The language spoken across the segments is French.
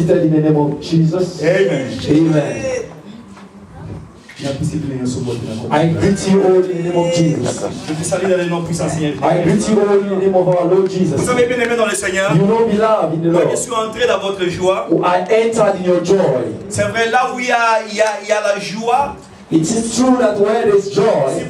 seated in the name of Jesus. Amen. Amen. I greet you all in the name of Jesus. Je te salue dans le nom puissant Seigneur. I greet you all in the name of our Lord Jesus. Vous savez bien aimé dans le Seigneur. You know, beloved in the Moi, Lord. je suis entré dans votre joie. I entered in your joy. C'est vrai, là où il y a la joie. It is true that where there is joy, Si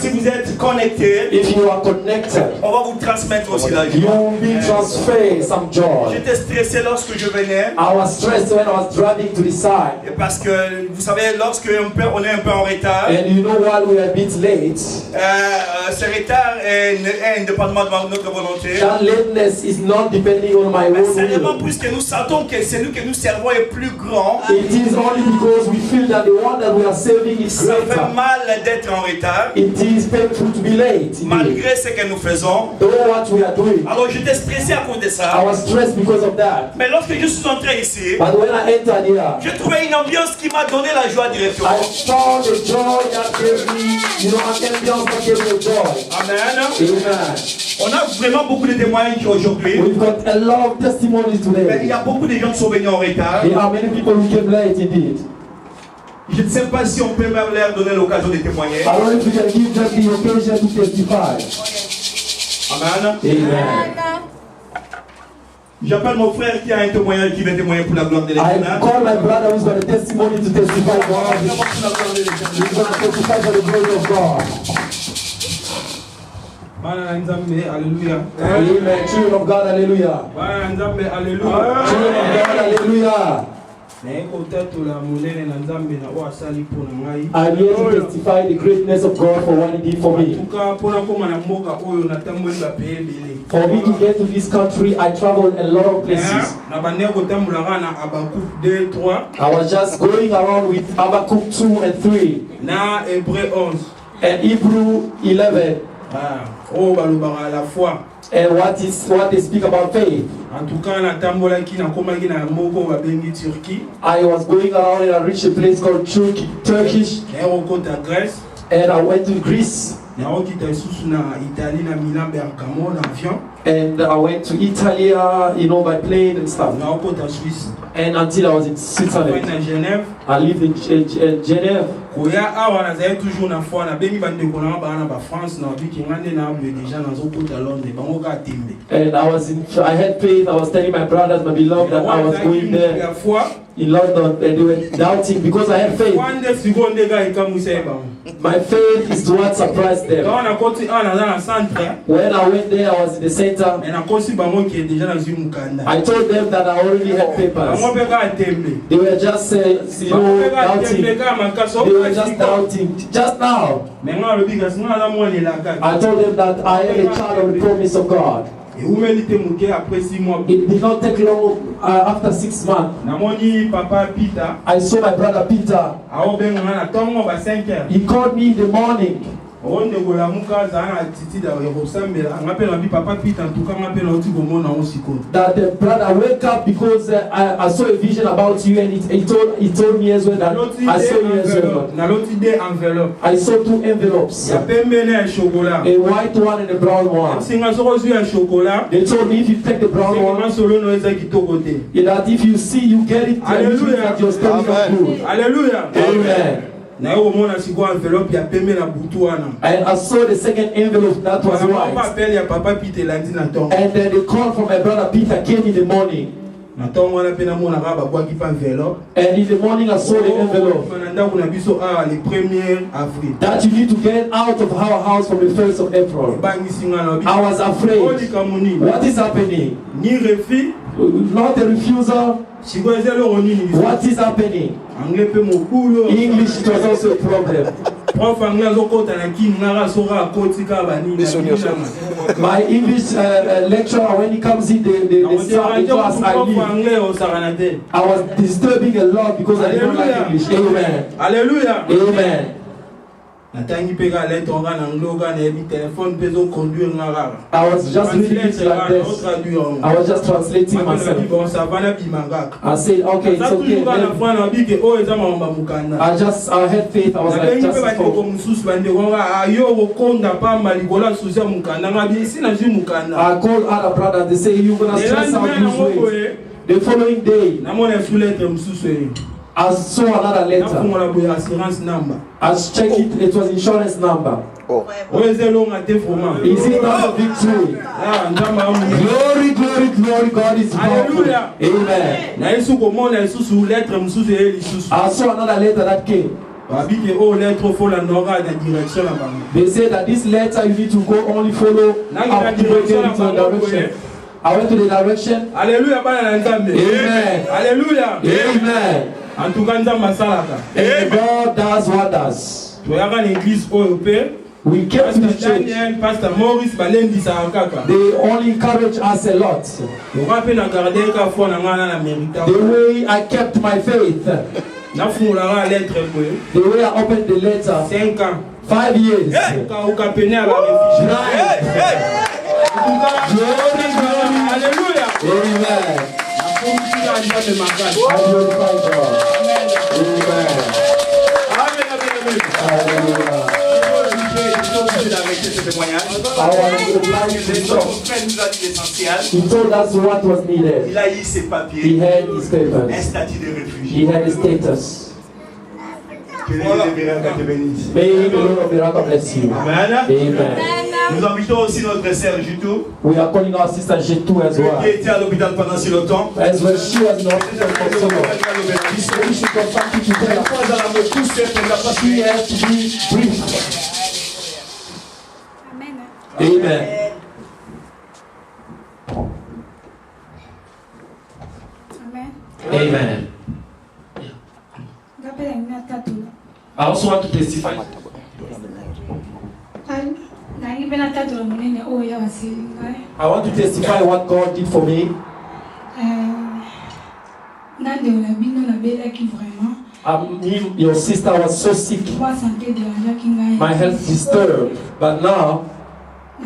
vous êtes connecté, if you are connected, on va vous transmettre aussi la you joie. will be transferred some joy. J'étais stressé lorsque je venais. I was stressed when I was driving to the side. Et parce que vous savez, lorsque on est un peu en retard, And you know what, we are a bit late. ce retard est indépendamment de notre volonté. That lateness is not depending on my Mais own seulement will. puisque nous sentons que celui que nous servons est plus grand, It is only because we feel that the one that we are serving is ça fait greater. mal d'être en retard, It is painful to be late. Indeed. malgré ce que nous faisons. Though what we are doing, Alors j'étais stressé à cause de I ça. was stressed because of that. Mais lorsque je suis entré ici, But when I entered here, j'ai trouvé une ambiance qui m'a donné la joie directement. I found the joy that gave me, an ambiance that gave me joy. Amen. Amen. On a vraiment beaucoup de témoignages aujourd'hui. We've got a lot of testimonies Mais il today. y a beaucoup de gens qui sont venus en retard. There are many people who came late indeed. Je ne sais pas si on peut même leur donner l'occasion de témoigner. I don't know if we can give them the occasion to testify. Amen. Amen. J'appelle mon frère qui a un témoignage qui va témoigner pour la gloire de I l'Éternel. call my brother who's got a testimony to testify for us. Vraiment pour la gloire de He's l'Éternel. going to testify for the glory of God. Hallelujah. Amen. Children of God, hallelujah. Hallelujah. Children of God, hallelujah. I'm here to testify the greatness of God for what He did for me. For me to get to this country, I traveled a lot of places. I was just going around with Habakkuk 2 and 3 and Hebrew 11. And what they speak about faith. I was going around and I reached a place called Turkish, and I went to Greece. And I went to Italy, by plane and stuff. And until I was in Switzerland, I lived in Geneva. And I had faith. I was telling my brothers, my beloved, that I was going there in London, and they were doubting because I had faith. My faith is what surprised them. When I went there, I was in the center. I told them that I already had papers. They were just doubting. They were just doubting. Just now, I told them that I am a child of the promise of God. It did not take long after 6 months. I saw my brother Peter. He called me in the morning. That the brother wake up because I saw a vision about you, and he told me as well that I saw you as well. I saw 2 envelopes, a white one and a brown one. They told me if you take the brown one, that if you see you get it, that your story is good. Hallelujah. Amen. And I saw the second envelope that was white. And then the call from my brother Peter came in the morning. And in the morning I saw the envelope that you need to get out of our house from the 1st of April. I was afraid. What is happening? Not a refusal. What is happening? English, it was also a problem. My English lecturer, when he comes in the class I was disturbing a lot because I didn't like English. Amen. Hallelujah. Amen. I was just reading it like this. I was just translating myself. I said, okay, it's okay. I had faith. I was like, just I called other brothers. They say, you're going to stress out this way. The following day, I saw another letter. I checked it, it was insurance number. Oh. Is it not a victory? Glory, glory, glory, God is powerful. Amen. I saw another letter that came. They say that this letter you need to go only follow up to the direction. I went to the direction. Alléluia. Amen. Alléluia. Amen. En tout cas, nous avons and God does wonders. We came to the church. Pastor Maurice Balendi Sarakaka. They only encourage us a lot. The way I kept my faith. The way I opened the letter. 5 years. Alléluia. Amen. I glorify God. Amen. Hallelujah. He told us what was needed. Il a eu ses papiers. He had his papers. Un statut de réfugié. He had his status. Que les miracles te bénissent. May the Lord of miracle bless you. Amen. Amen. Nous invitons aussi notre sœur Jutou. We are calling our sister Jetu as well. Qui était à l'hôpital pendant si longtemps. As well, she was in the hospital for so long. She said we should come back to tell her. She has to be brief. Amen. Amen. I also want to testify. I want to testify what God did for me. Your sister was so sick. My health disturbed. But now, I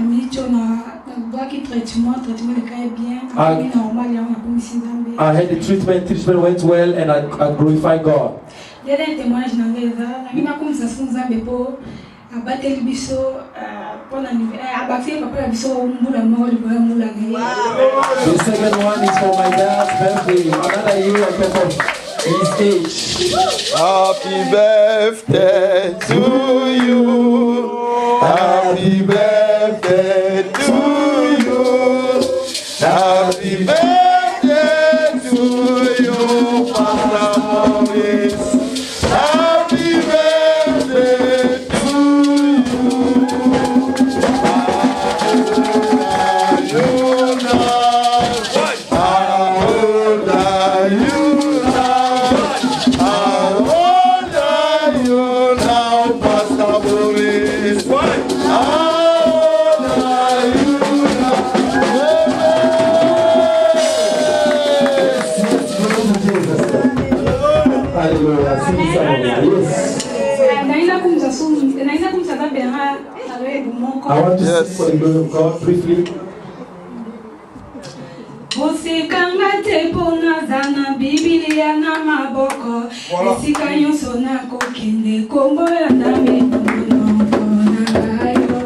had the treatment went well, and I glorify God. The second one is for my dad's birthday. Another year of his age. Happy birthday to you. Happy birthday to you. Happy birthday to you, Father Maurice. Happy birthday to you. How old are you now? How old are you now, Pastor Maurice? How old are you now? Hallelujah. Sing some. Yes. I want to sing for the glory of God briefly. Osekanga tepona zana Biblia na maboko. Esika nyonso na kokende kombo ya ndame monoko na gayo.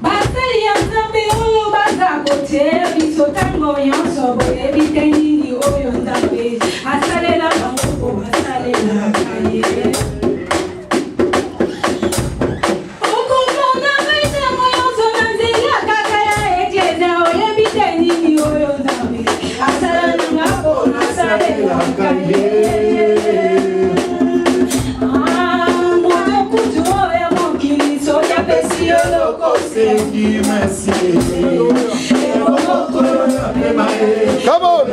Basali ya nzambe oyo baza kote biso tango nyonso boye biteni oyo nzambe asalela bango asalela kaye. Come on.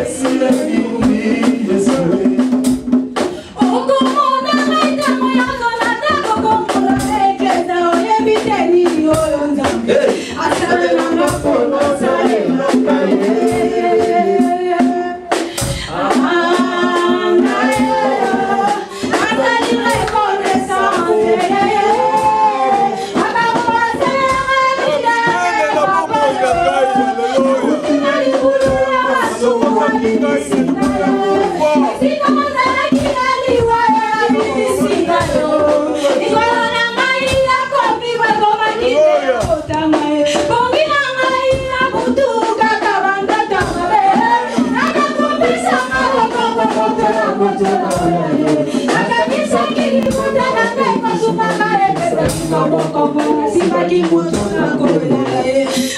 Bongina ngai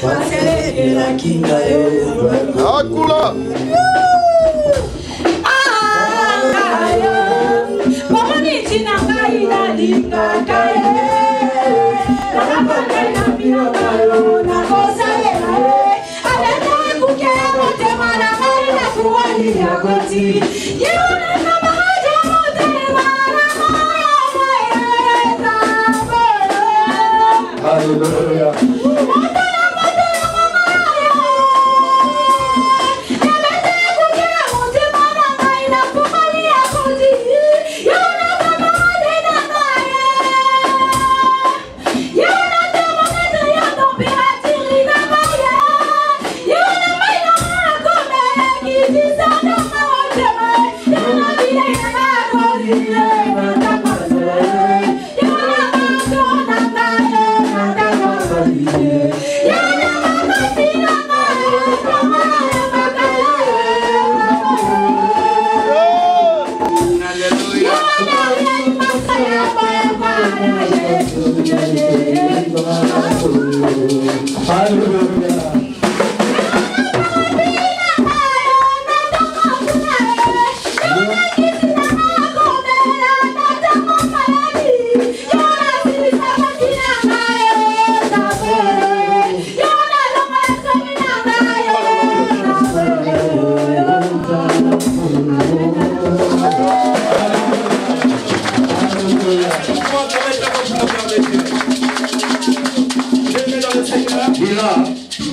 Maselekela kinga yo. Akula. Mamani tina ngai na linga kae. Na pande na pina kayo na kosa ye. Alena kuke mote mana ngai na kuwali ya koti. Yuna kama haja mote mana ngai. Hallelujah.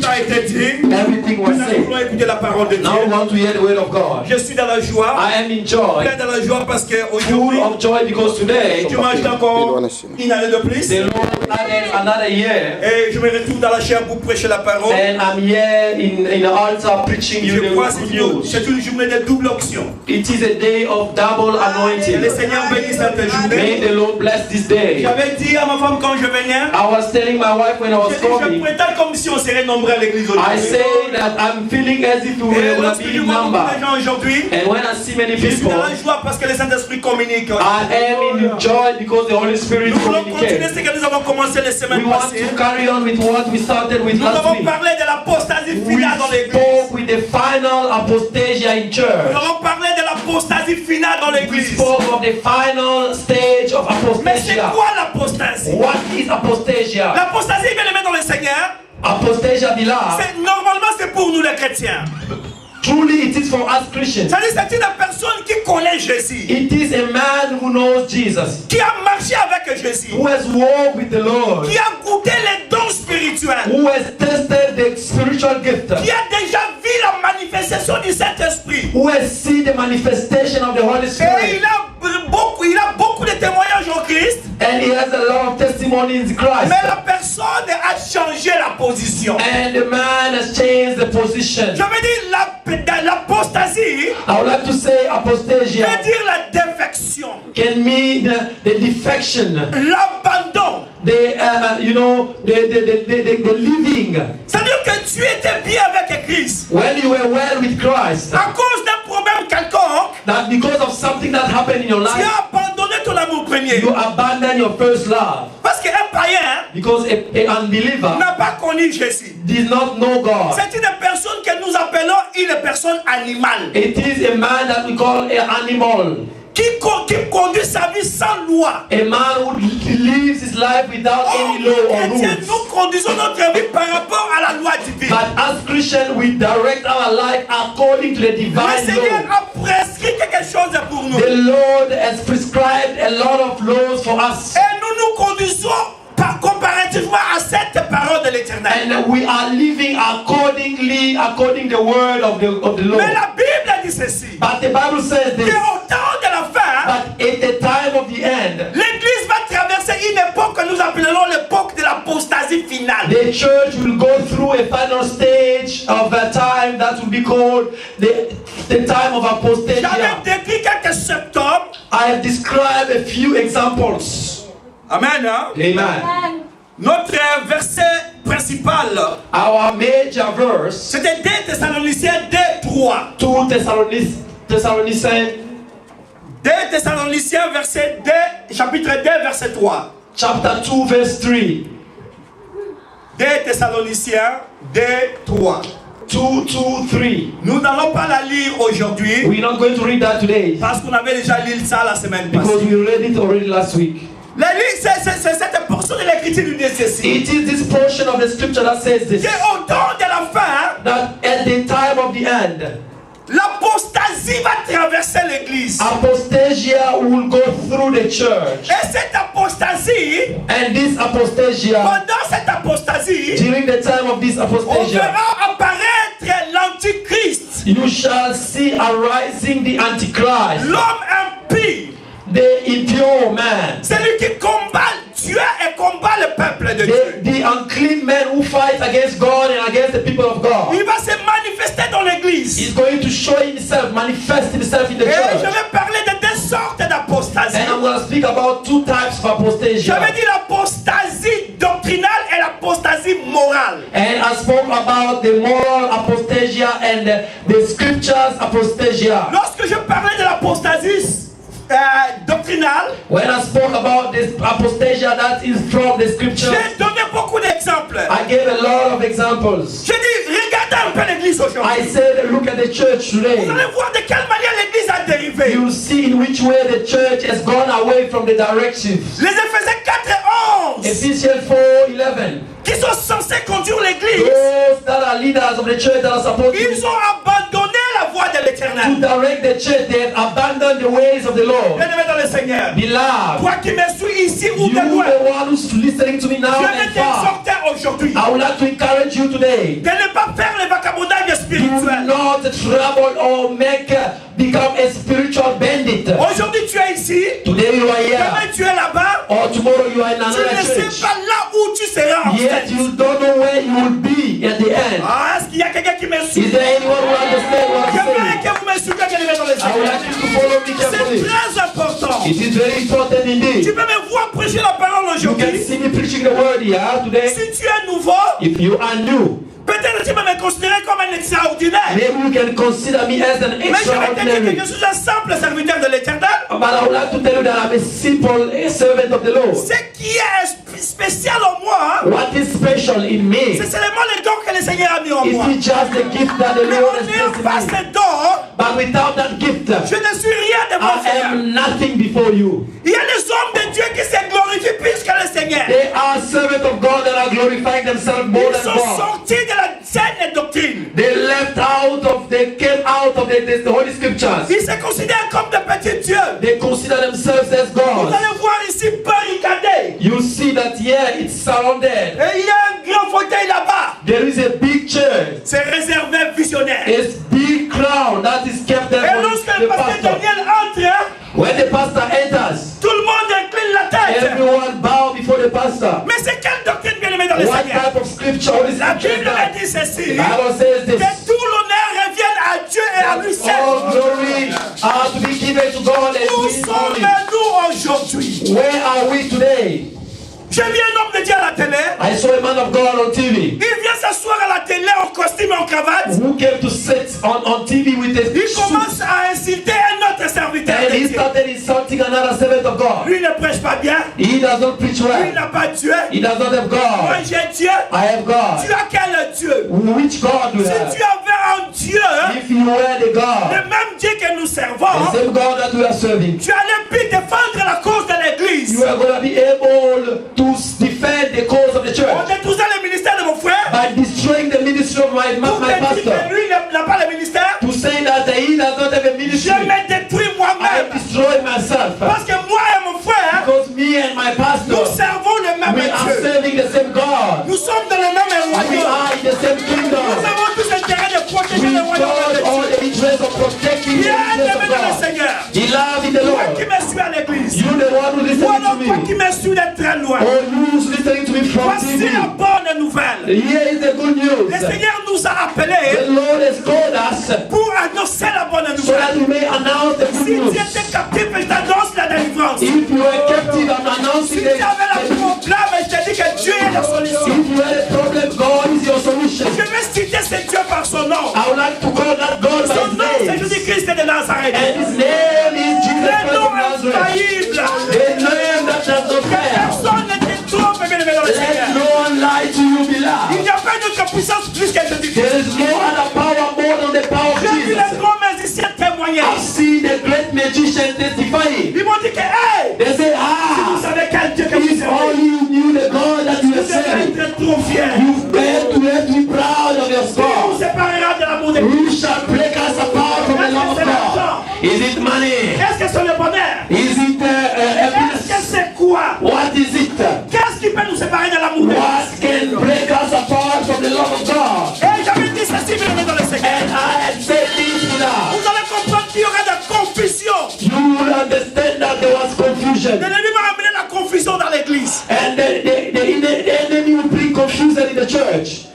Everything was said. Now we want to hear the word of God. Je suis dans la joie. I am in joy. Plein dans la joie parce que Full aujourd'hui, of joy because today tu manges encore une année de plus. the Lord added another year. Et je me retrouve dans la chair pour prêcher la parole. And I'm here in the altar preaching you Je the crois good que news. c'est une journée de double option. It is a day of double Que anointing. le Seigneur bénisse cette May journée. the Lord bless this day. J'avais dit à ma femme quand je venais, I was telling my wife when I was je coming, prétends comme si on serait nombreux à l'église I aujourd'hui. say that I'm feeling as if we Et were lorsque be je in vois beaucoup number. de gens aujourd'hui, And when I see many je suis people, dans la joie parce que le Saint-Esprit communique. I am in joy because the Holy Spirit Nous voulons continuer communicates. ce que nous avons commencé les We semaines want passées. to carry on with what we started with Nous last avons week. parlé de l'apostasie We finale dans l'église. spoke with the final apostasia in Nous church. avons parlé de l'apostasie finale dans We l'église. spoke of the final stage of Mais c'est apostasia. quoi l'apostasie? What is apostasia? L'apostasie, bien aimé dans le Seigneur, Apostasia, beloved, normalement c'est pour nous les chrétiens. truly it is for us Christians. C'est-à-dire c'est une personne qui connaît Jésus, It is a man who knows Jesus, qui a marché avec Jésus, who has walked with the Lord, qui a goûté les dons spirituels, who has tested the spiritual gift, qui a déjà vu la manifestation du Saint-Esprit. who has seen the manifestation of the Holy Et Spirit, il a beaucoup de témoignages en Christ, and he has a lot of testimony in Christ. mais la personne a changé la position. And the man has changed the position. Je veux dire, l'apostasie I would like to say apostasia veut dire la défection, can mean the defection, l'abandon. the the living. C'est-à-dire que tu étais bien avec Christ. When you were well with Christ, À cause d'un problème quelconque, that because of something that happened in your tu life, as abandonné ton amour premier. you abandon your first love. Parce qu'un païen Because a unbeliever n'a pas connu Jésus. did not know God. C'est une personne que nous appelons une personne animale. It is a man that we call an animal. Qui conduit sa vie sans loi. A man who lives his life without any law or Chrétiens, rules. nous conduisons notre vie par rapport à la loi divine. But as Christians, we direct our life according to the Le divine Seigneur law. a prescrit quelque chose pour nous. The Lord has prescribed a lot of laws for us. Et nous nous conduisons comparativement à cette parole de l'Éternel. And we are living according the word of the Mais Lord. la Bible dit ceci. But the Bible says this. Qu'au temps de la fin, But at the time of the end, l'Église va traverser une époque que nous appellerons l'époque de l'apostasie finale. the church will go through a final stage of a time that will be called the time of apostasia. J'avais décrit quelques symptômes. I have described a few examples. Amen. Hein? Amen. Notre verset principal, Our major verse, c'était 2 Thessaloniciens 2:3. 2 Thessalonians 2 Thessaloniciens chapitre 2, verset 3. chapter 2 verse 3. 2 Thessaloniciens 2, 3. 2, 2, 3. Nous n'allons pas la lire aujourd'hui We're not going to read that today parce qu'on avait déjà lu ça la semaine because passée. we read it already last week. C'est cette portion de l'écriture du nécessaire. It is this portion of the scripture that says this, Qu'au temps de la fin, that at the time of the end, l'apostasie va traverser l'église. apostasia will go through the church. Et cette apostasie, And this apostasia, pendant cette apostasie, during the time of this on apostasia, verra apparaître l'antichrist, you shall see arising the Antichrist, l'homme impie, the impure man, celui qui combat Dieu et combat le peuple de Dieu. the unclean man who fights against God and against the people of God. Il va se manifester dans l'église. He's going to show himself, manifest himself in the Et je church. vais parler de deux sortes d'apostasie. And I'm going to speak about two types of apostasia. J'avais dit l'apostasie doctrinale et l'apostasie morale. And I spoke about the moral apostasia and the scriptures apostasia. Lorsque je parlais de l'apostasie doctrinale, When I spoke about this apostasia that is from the scriptures, j'ai donné beaucoup d'exemples. I gave a lot of examples. J'ai dit, regardez un peu l'église I aujourd'hui. said, look at the church today. Vous allez voir de quelle manière l'église a dérivé. You'll see in which way the church has gone away from the directives. Les Éphésiens 4 et 11, Ephesians 4:11. qui sont censés conduire l'église, Those that are leaders of the church that are supposed ils to ont abandonné la voie de l'éternel. direct the church, they have abandoned the ways of the Lord. Bien-aimé dans le Seigneur, Beloved, toi qui me suis ici ou you de loin, the one who's listening to me now je and vais far, t'exhorter aujourd'hui I would like to encourage you today. de ne pas faire le vagabondage Do spirituel. not trouble or become a spiritual bandit. Aujourd'hui tu es ici, Today you are here, demain tu es là-bas, or tomorrow you are in tu another ne sais church. pas là où tu seras en Yet fait. you don't know where you will be at the end. Ah, est-ce qu'il y a quelqu'un qui me Is suit? there anyone who understands what I'm J'aimerais saying? que vous me suiviez, bien-aimé dans le I would Seigneur. like you to follow me C'est carefully. très important. It is very important Tu indeed. peux me voir prêcher la parole You can aujourd'hui. see me preaching the word here today. Si tu es nouveau, If you are new, peut-être tu peux me considérer comme un extraordinaire. maybe you can consider me as an Mais je vais te dire extraordinary. que je suis un simple serviteur de l'éternel. But I would like to tell you that I'm a simple servant of the Lord. Ce qui est spécial en moi, What is special in me c'est seulement les dons que le Seigneur a mis en is moi. it just the gift that the Mais Lord en has n'ayant pas placed in me. ces dons, But without that gift, je ne suis rien devant le I Seigneur. am nothing before you. Il y a des hommes de Dieu qui se glorifient plus que le Seigneur. They are servants of God that are glorifying themselves more Ils than sont God. sortis de la saine doctrine. They came out of the Holy Scriptures. Ils se considèrent comme de petits dieux. They consider themselves as Vous God. allez voir ici barricadé. You see that here it's surrounded. Et il y a un grand fauteuil là-bas. There is a big church. C'est réservé visionnaire. It's big crown that is kept there Et for lorsque the le pasteur pastor. Daniel entre, When the pastor enters, tout le monde incline la tête. everyone bow before the pastor. Mais c'est quelle doctrine bien aimée dans le What Seigneur? type of scripture is La scripture Bible is a that? dit ceci. The Bible says Que this. tout l'honneur revienne à Dieu et à lui seul. All glory are to be given to God and to Où Him only. sommes-nous aujourd'hui? Where are we today? J'ai vu un homme de Dieu à la télé. I saw a man of God on TV Il vient s'asseoir à la télé en costume et en cravate. who came to sit on TV with a Il suit, commence à insulter un autre serviteur and de he Dieu. started insulting another servant of God. Lui ne prêche pas bien. He does not preach Lui well. n'a pas Dieu. He does not have Moi God. j'ai Dieu. I have Tu God. as quel Dieu? Which God do you Si have? tu avais un Dieu, If you were the le God, même Dieu que nous the servons, same God that we are serving, tu allais plus défendre la cause de l'église. you are going to be able to defend the cause of the On church détruisait le ministère de mon frère. by destroying the ministry of my Pour te dire pastor. que lui n'a pas le ministère. To say that he does not have a Je ministry, me détruis I moi-même. destroy myself. Parce que moi et mon frère, Because me and my nous pastor, servons le même we are Dieu. serving the same God. Nous sommes dans le même We royaume. are in the same Nous kingdom. avons tous intérêt de protéger We le got royaume de all Dieu. the interest of protecting the Bien interest aimé of dans le God. Seigneur. He loves in the Toi Lord. qui me suis à l'église. You the one who Ou listening alors to toi qui me. me suis de très loin. Or you who's listening to me from Voici TV. la bonne nouvelle. Here is the good news. Le Seigneur nous a The appelés Lord has called us pour annoncer la bonne so that nouvelle. we may announce the good Si news. tu étais captif, je t'annonce la délivrance. Si If you are captive, I'm announcing tu avais la the problème, je te dis que Dieu est la solution. if you had a problem, God is your solution. Je vais citer ce Dieu par son nom. I would like to call that God by Son his nom, c'est name. Jésus-Christ de Nazareth. And his name is Jesus Le Christ nom of Nazareth. infaillible. The name that does not fail. Personne ne te trompe, bien aimé dans le Let Seigneur. no one lie to you, beloved. peut nous séparer de l'amour de Dieu? What can break us apart from the love of God? Et j'avais dit ceci, bien aimé dans le Seigneur. And I had said this now. Vous allez comprendre qu'il y aura de confusion. You will understand that there was confusion. L'ennemi va amener la confusion dans l'église. And the enemy will bring confusion in the church.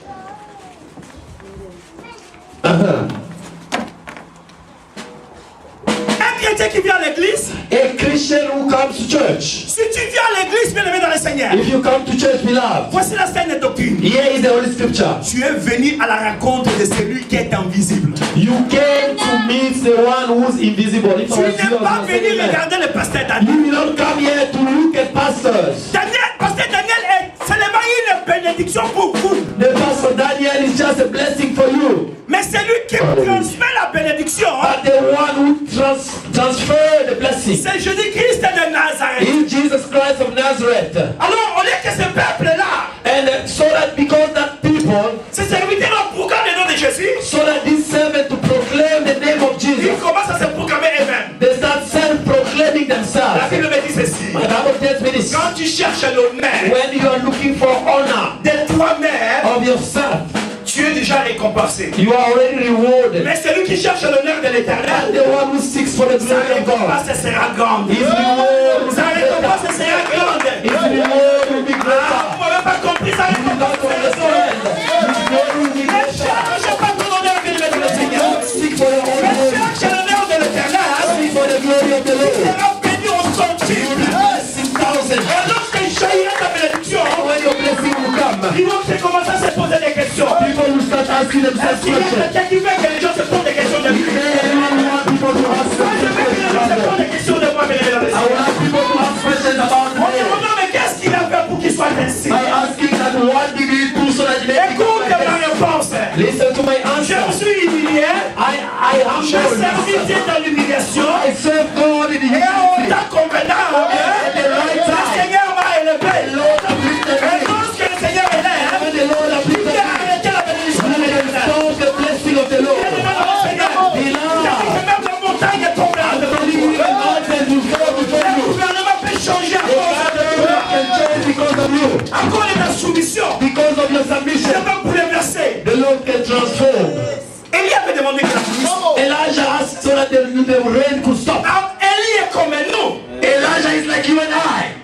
Un chrétien qui vient à l'église, A Christian who comes to church. si tu viens à l'église, bien aimé dans le Seigneur, If you come to church, beloved, voici la scène de doctrine. here is the Holy Scripture. Tu es venu à la rencontre de celui qui est invisible. You came to meet the one who's invisible. If Tu I was n'es you, I pas was gonna say venu amen. regarder le pasteur Daniel. You will not come here to look at pastors. Daniel, pasteur Daniel est seulement une bénédiction pour vous. The pastor Daniel is just a blessing for you. Mais c'est lui qui transmet la bénédiction. But the one who transfer the blessing C'est Jésus-Christ de Nazareth. is Jesus Christ of Nazareth. Alors, au lieu que ce peuple-là, And so that because that people, ces serviteurs ont proclamé le nom de Jésus, so that this servant to proclaim the name of ils Jesus, commencent à se proclamer eux-mêmes. they start self-proclaiming La themselves. Bible me dit ceci. My Bible tells me this. Quand tu cherches l'honneur When you are looking for honor de toi-même, of yourself, tu es déjà récompensé. you are already rewarded. Mais celui qui cherche l'honneur de And l'éternel, the one who seeks for the sa glory of God, récompense sera grande. his reward will be Sa récompense greater. sera grande. His reward will be Ah, greater. vous n'avez pas compris sa You do not récompense. understand. His reward will be Ne greater. cherche pas ton honneur, bien-aimé de le Seigneur. Don't seek for your own Mais glory. cherche l'honneur de l'éternel. Seek for the glory of the Il Lord. sera béni au centuple. Bless in thousands. Et lorsqu'il jaillira ta bénédiction, When your blessing will come, ils vont commencer à se poser des questions. people will start asking themselves Est-ce qu'il y a questions. quelqu'un qui veut que les gens se posent des questions de lui? I want people to ask Moi, je veux que les gens se questions. posent des questions de moi, bien-aimé dans le I Seigneur. want people to ask questions about On me. demande, mais qu'est-ce qu'il a fait pour qu'il soit ainsi? By asking that what did he do so that he may become Écoute like ma this? réponse. Listen to my Je me answer. suis humilié. I am Je servi Dieu dans l'humiliation. I serve God in Et en humility. tant convenable, le Seigneur m'a élevé. Lord uplifted Et me. lorsque le Seigneur est là, When the Lord il uplifted a me, arrêté la bénédiction de I l'éternel. saw the blessing of the Lord. Beloved, Même la montagne est tombée à believe in the mountains will fall before Le you. gouvernement peut changer à The cause de toi. government can change because of you. À cause de ta soumission. Because of your Je submission, peux bouleverser. the Lord can transform. Élie avait demandé que la pluie. Elijah asked so that the rain could stop. Alors, Élie est comme nous. Elijah is like you and I.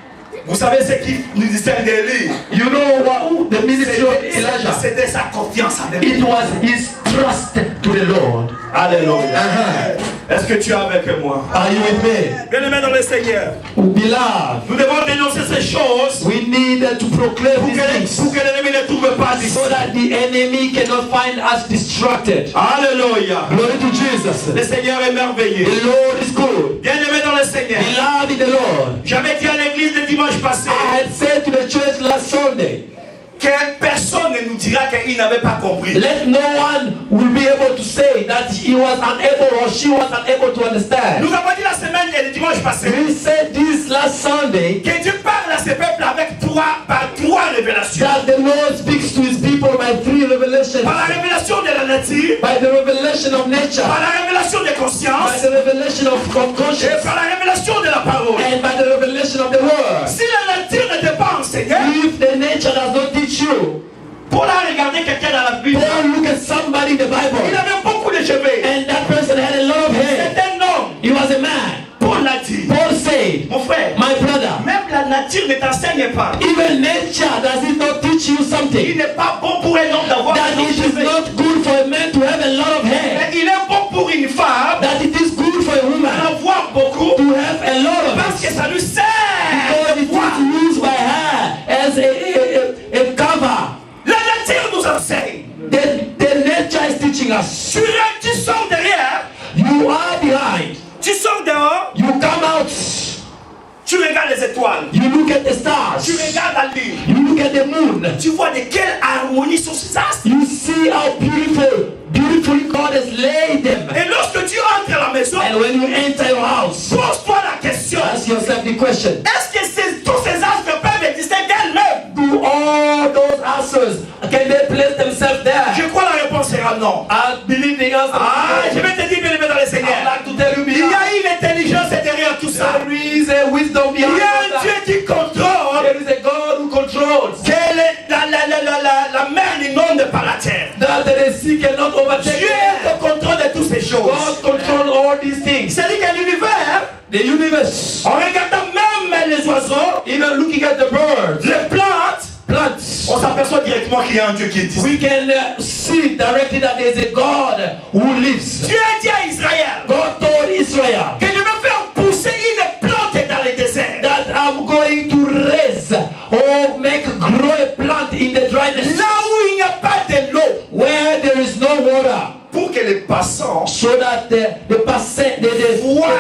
Vous savez ce qui nous distingue d'Élie? You know what the ministry of Elijah? C'était sa confiance en Dieu. It was his trust to the Lord. Alléluia. Uh-huh. Est-ce que tu es avec moi? Are you with me? Bien-aimé dans le Seigneur, Beloved, nous devons dénoncer ces choses we need to proclaim pour these things que l'ennemi ne trouve pas d'ici. so that the enemy cannot find us distracted. Alléluia. Glory to Jesus. Le Seigneur est merveilleux. The Lord is good. Bien-aimé dans le Seigneur, Beloved in the Lord. j'avais dit à l'église le dimanche passé I had said to the church last Sunday, que personne ne nous dira qu'il n'avait pas compris. let no one will be able to say that he was unable or she was unable to understand. Nous avons dit la semaine et le dimanche passé We said this last Sunday que Dieu parle à ses peuples avec par trois révélations. that the Lord speaks to his people by three revelations. Par la révélation de la nature, By the revelation of nature, par la révélation des by consciences the revelation of et conscience, par la révélation de la parole. and by the revelation of the word. Si la nature n'était pas enseignée, If the nature does not teach you, Paul a regardé quelqu'un dans la Bible. Paul look at somebody in the Il Bible, avait beaucoup de cheveux. and that person had a lot of hair. C'est un homme. He was a man. Paul l'a dit. Paul said, Mon frère, my brother, même la nature ne t'enseigne pas. even nature does it not teach you Il something? n'est pas bon pour un homme d'avoir That de longs it is cheveux. not good for a man to have a lot of hair. Mais il est bon pour une femme That it is good for a woman d'en avoir beaucoup to have a lot of parce it. que ça lui sert Because de it poids. is used by her as a cover. La nature nous enseigne. The nature is teaching us. Tu sors derrière, You are behind. tu sors dehors, You come out. tu regardes les étoiles, You look at the tu stars. regardes la lune, You look at the moon. tu vois de quelle harmonie sont ces astres. You see how beautifully God has laid them. Et lorsque tu entres à la maison, And when you enter your house, pose-toi la question. ask yourself the question. Est-ce que tous ces astres peuvent exister d'elles-mêmes? Do all those answers, can they place themselves there? Je crois la réponse sera non. I believe the answer. Je vais te dire, bien-aimé dans le I'd Seigneur. like to tell you, Il y a une intelligence derrière tout ça. there is a wisdom Il y behind a un that. Dieu qui contrôle There is a God who controls. sea cannot overtake Dieu est au contrôle de toutes ces choses. God control all these things. C'est-à-dire que l'univers, The universe, en regardant même les oiseaux, even looking at the birds, les plantes, plants, on s'aperçoit directement qu'il y a un Dieu qui existe. we can see directly that there is a God who lives. Dieu a dit à Israël God told Israel que je vais faire pousser une plante dans le désert. that I'm going to raise or make grow a plant in the dryness Là où il n'y a pas de l'eau, where there is no water, pour que les passants so that the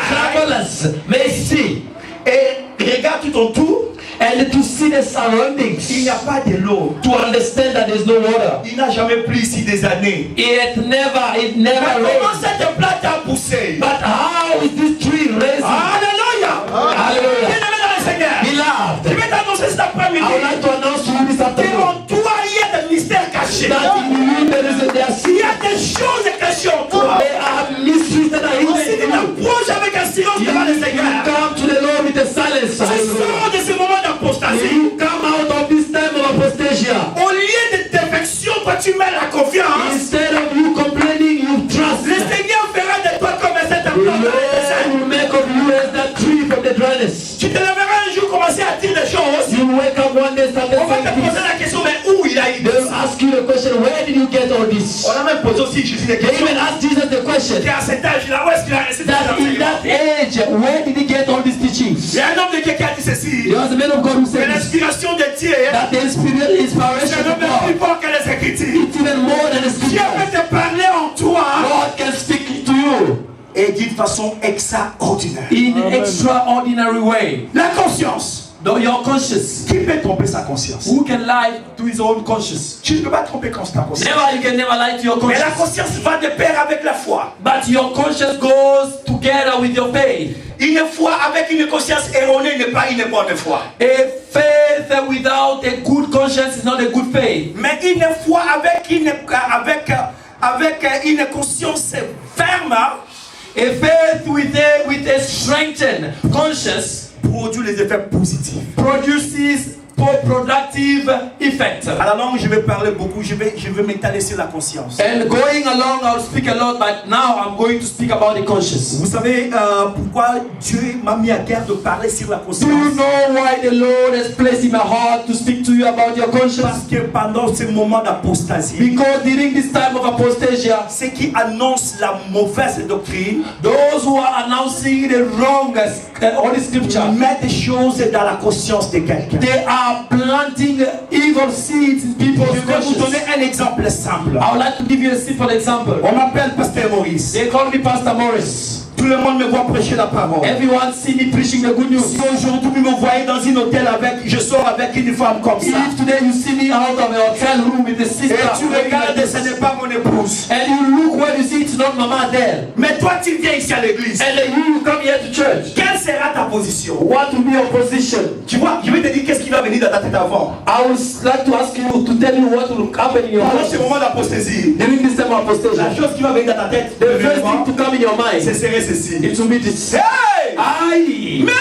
travelers may see et regarde tout autour, and to see the il surroundings, n'y a pas de l'eau. to understand that there is no water. Il n'a jamais plu ici des années. It never Mais comment rains. cette plante a poussé? But how is this tree raising? Alléluia! Hallelujah. Bien-aimé dans le Seigneur, je Beloved, vais t'annoncer cet I après-midi would like to announce to you this afternoon qu'en toi il y a des mystères cachés. that in you there is there are Il y a des choses cachées en toi. there are mysteries that are Si tu hidden in you. t'approches avec un silence You devant le you Seigneur, come to the Lord with a silence. tu sors de ce moment d'apostasie. You come out of this time of apostasia. Au lieu de défection, toi tu mets la confiance. Instead of you complaining, you trust. Le Seigneur fera de toi comme cette The plante. Lord will make of you as that tree from the dryness. Tu te lèveras un jour, commencer à dire des choses. You wake up one day, start On va te saying poser this. la question, mais où il a eu They'll ça? ask you the question, where did you get all this? On a même posé aussi Jésus des They questions. even asked Jesus the question, Et à cet âge-là, où est-ce qu'il a reçu cet that in that enseignement? age, where did he get all these Il teachings? y a un homme de Dieu qui a dit ceci. There was a man of God who Que said this, l'inspiration de Dieu, that the inspiration c'est of même plus God, fort que les Écritures. it's even more than a Dieu scripture. peut te parler en toi God can speak to you et d'une façon extraordinaire. in an extraordinary way. La conscience. Though your conscience, Qui peut tromper sa conscience? who can lie to his own conscience? Tu ne peux pas tromper ta conscience. Never, you can never lie to your Mais la conscience. conscience va de pair avec la foi. But your conscience goes together with your faith. Une foi avec une conscience erronée n'est pas une bonne foi. A faith without a good conscience is not a good faith. Mais une foi avec une conscience ferme A faith with a strengthened conscience produit les effets positifs. produces productive effect. À la langue, je vais parler beaucoup, je vais m'étaler sur la conscience. And going along, I'll speak a lot, but now I'm going to speak about the conscience. Vous savez pourquoi Dieu m'a mis à cœur de parler sur la Do you conscience? know why the Lord has placed in my heart to speak to you about your Parce conscience? que pendant ce moment d'apostasie, Because during this time of apostasia, ceux qui annoncent la mauvaise doctrine those who are announcing the wrong Holy Scripture, mettent des choses dans la conscience de quelqu'un. they are planting evil seeds in people's Je vais vous donner conscience. un exemple simple. I would like to give you a simple example. On m'appelle Pasteur Maurice. They call me Pastor Morris. Tout le monde me voit prêcher la parole. Everyone see me preaching the good Si news. aujourd'hui vous me voyez dans un hôtel je sors avec une femme comme ça, If today you see me out of a hotel room with a sister, et tu regardes, ce n'est pas mon épouse. and you look where you see it's not Mama there, Mais toi tu viens ici à l'église. and then you come here to church, Quelle sera ta position? what will be your position? Tu vois, je vais te dire qu'est-ce qui va venir dans ta tête avant. I would like to ask you to tell you what will happen in your Pendant ce conscience moment d'apostasie, during this time of la apostasia. chose qui va venir dans ta tête, The first thing to come in your ce mind, serait ceci. it will be this. Hey! I, Même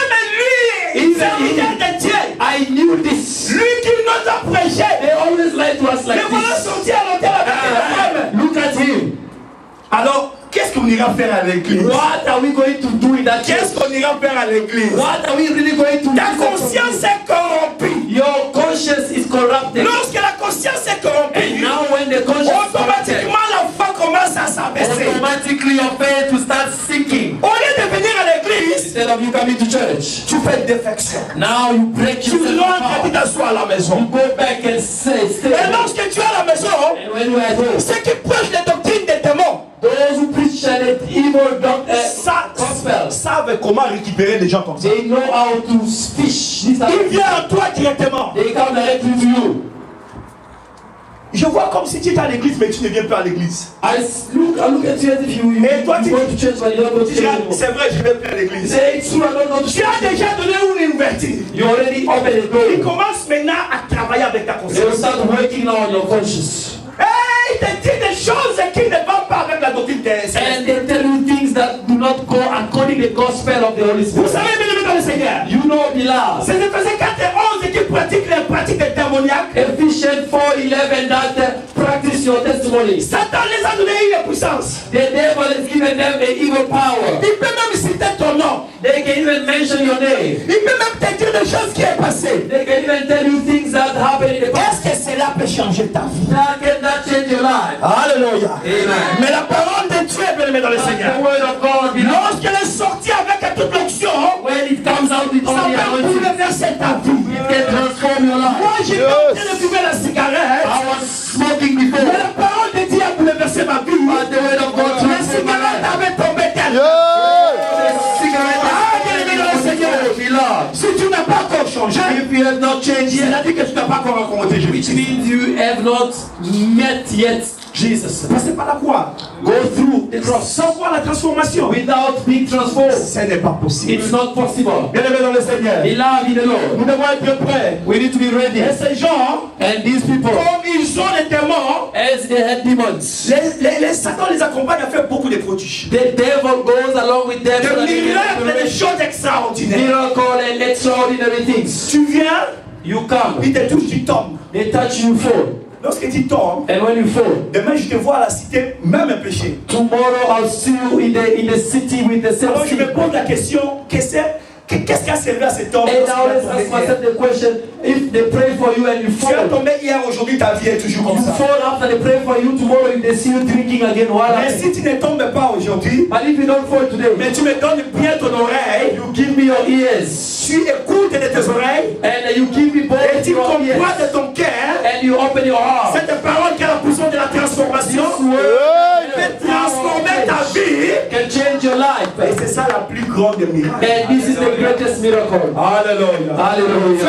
lui, serviteur de Dieu, I knew this. lui qui nous a prêché, They always lie to us mais like voilà this. sorti à l'hôtel avec une femme. Look at him. Alors, qu'est-ce qu'on ira faire à l'église? What are we going to do in that church? Qu'est-ce qu'on ira faire à l'église? What are we really going to Ta do? conscience est corrompue. Your conscience is corrupted. Lorsque la conscience est And corrompue, now when the conscience is corrupted, automatiquement la foi commence à s'abaisser. automatically your faith will start sinking. Au lieu de venir à l'église, Instead of you coming to church, tu fais défection. now you break Tu yourself rentres et tu apart. t'assois à la maison. You go back and stay. Et lorsque tu es à la maison, And when you are at home, ceux qui prêchent les doctrines des démons those who preach an evil gospel, savent comment récupérer des gens comme ça. they know how to fish this out. Il vient à toi directement. They come directly to you. Je vois comme si tu étais à l'église, mais tu ne viens pas à l'église. I look at you as if you Et toi, tu go to church but you don't go to dis, church ah, anymore. c'est vrai, je ne vais plus à l'église. Say it's true, I don't go to Tu church. as déjà donné une ouverture. You already opened the Il door. commence maintenant à travailler avec ta They will conscience. start working on your conscience. Et il te dit des choses qui ne vont pas avec la doctrine des And célestes. they tell you things that do not go according to the gospel of the Holy Vous Spirit. savez, bien aimé dans le Seigneur, You know, beloved, c'est Éphésiens 4 et 11 qui pratiques les pratiques des démoniaques, Ephesians 4:11, that practice your testimony. Satan les a donné une puissance. The devil has given them an evil power. Il peut même citer ton nom. They can even mention your name. Il peut même te dire des choses qui est passé. They can even tell you things that happened in the past. Est-ce que cela peut changer ta vie? That cannot change your life. Alléluia. Amen. Mais la parole de Dieu est bien dans le But Seigneur. the word of God belongs. Lorsqu'elle est sortie avec toute l'onction, When it comes out with all ça the peut anointing, bouleverser ta vie. it can transform your life. Moi, j'ai tenté de fumer la cigarette. I was smoking Mais before. la parole de Dieu a bouleversé ma vie. But the word of God La transformed my cigarette life. avait tombé tellement. The cigarette Seigneur, si tu n'as pas encore changé, if you have not changed il yet, a dit que tu n'as pas encore rencontré which Jésus. means you have not met yet Jesus. Passez par la croix. Go through the cross. Sans voir la transformation, Without being transformed, ce n'est pas possible. it's not possible. Bien-aimé dans le Seigneur, Beloved in the Lord, nous devons être prêts. we need to be ready. Et ces gens, And these people, comme ils ont les démons, as they had demons, les Satan les accompagne à faire beaucoup de prodiges. the devil goes along with them. So that Des they miracles, can des choses extraordinaires. miracle and extraordinary things. Tu viens, You come, il te touche, tu tombes. they touch you, fall. Lorsque tu tombes, And when you fall, demain je te vois à la cité, même un péché. tomorrow I'll see you in the city with the same Alors je me sin. pose la question, qu'est-ce qui a servi à cet homme? And I always lorsqu'il a ask tombé myself the question, if they pray for you and you hier? Tu as fall, tombé hier, aujourd'hui ta vie est toujours comme you ça. fall after they pray for you, tomorrow if they see you drinking again, what Mais happens? si tu ne tombes pas aujourd'hui, But if you don't fall today, mais tu me donnes bien ton oreille, you give me your ears, tu écoutes de tes oreilles, and you give me both et tu your ears, comprends de ton cœur, and you open your heart. cette parole qui a la puissance de la transformation This word peut transformer ta vie. can change your life. Et c'est ça la plus grande des miracles. And this is the greatest miracle. Alléluia. Hallelujah.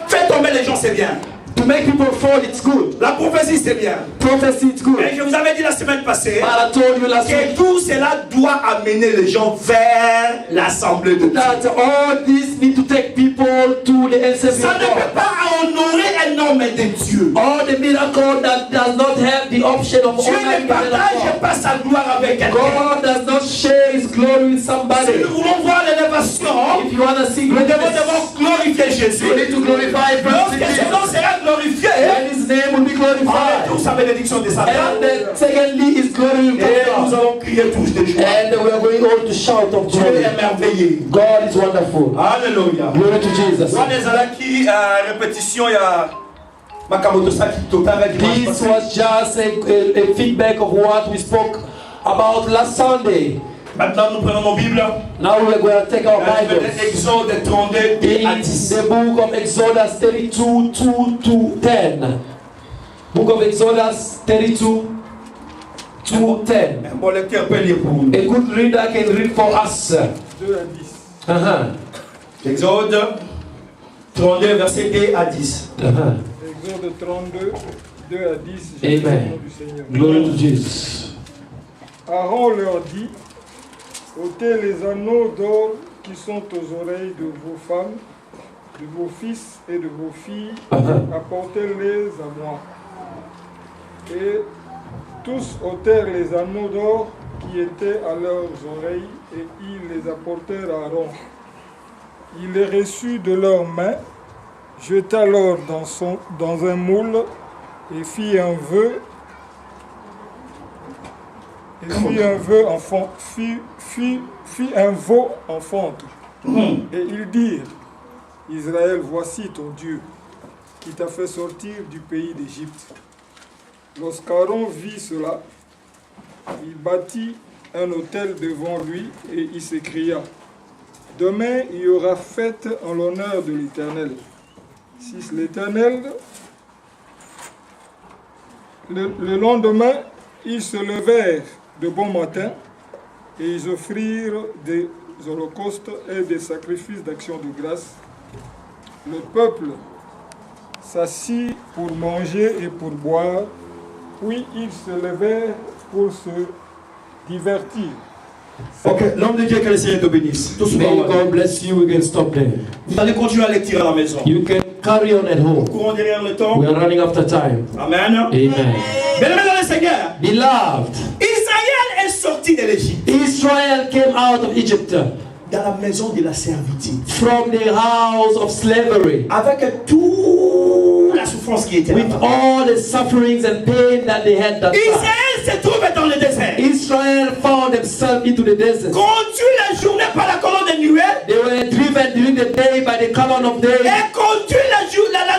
Faire tomber les gens, c'est bien. To make people fall, it's good. La prophétie, c'est bien. Prophecy, it's good. Et je vous avais dit la semaine passée But I told you last que week tout cela doit amener les gens vers l'assemblée de Dieu. that all this need to take people to the assembly Ça of ne peut God. pas honorer un homme de Dieu. All the miracle that does not have the option of Dieu honoring ne the man of partage God. pas sa gloire avec quelqu'un. God does not share His glory with Si somebody. nous voulons voir l'élévation, If you want to see nous devons greatness, d'abord glorifier Jésus. you need to glorify Lorsque first son nom sera glorifié, and His name will be glorified. toute sa bénédiction de Satan. And then secondly, His glory will Et come nous down. allons crier tous de joie. And we are going all to shout of Dieu joy. est merveilleux. God is wonderful. Alléluia. Glory to Jesus. Moi, les alaki répétition, il y a Makamoto Saki Total dimanche This passé. was just a feedback of what we spoke about last Sunday. Maintenant, nous prenons nos Bibles. Now we are going to take our Bibles. Exode 32 à In 10. the book of Exodus 32, 2 to 10. Book of Exodus 32, 2 10. Un bon lecteur peut lire pour nous. A good reader can read for us. 2 à 10. Exode 32, verset 2 à 10. Exode 32, 2 à 10. Jésus, au Amen. nom du Seigneur. Glory to Jesus. Aaron leur dit, ôtez les anneaux d'or qui sont aux oreilles de vos femmes, de vos fils et de vos filles, apportez-les à moi. Et tous ôtèrent les anneaux d'or qui étaient à leurs oreilles, et ils les apportèrent à Aaron. Il les reçut de leurs mains, jeta l'or dans un moule, et fit un vœu. Fit un veau en fonte. Et ils dirent, Israël, voici ton Dieu, qui t'a fait sortir du pays d'Égypte. Lorsqu'Aaron vit cela, il bâtit un autel devant lui et il s'écria, demain il y aura fête en l'honneur de l'Éternel. Si l'Éternel, le lendemain, ils se levèrent de bon matin et ils offrirent des holocaustes et des sacrifices d'action de grâce. Le peuple s'assit pour manger et pour boire, puis ils se levèrent pour se divertir. Ok, l'homme de Dieu, que le Seigneur te bénisse. Tous May ensemble. God bless you. We can stop there. Vous allez continuer à lecture à la maison. You can carry on at home. Courons derrière le temps. We are running after time. Amen. Amen. Bien-aimés dans le Seigneur, Beloved, Israël est sorti de l'Égypte. Israel came out of Egypt. dans la maison de la servitude. From the house of slavery. Avec toute la souffrance qui était with là-bas. all the sufferings and pain that they had that time. Israël se trouve dans le désert. Israel found themselves into the desert. Conduit la journée par la colonne de nuée. They were driven during the day by the column of day. Et conduit la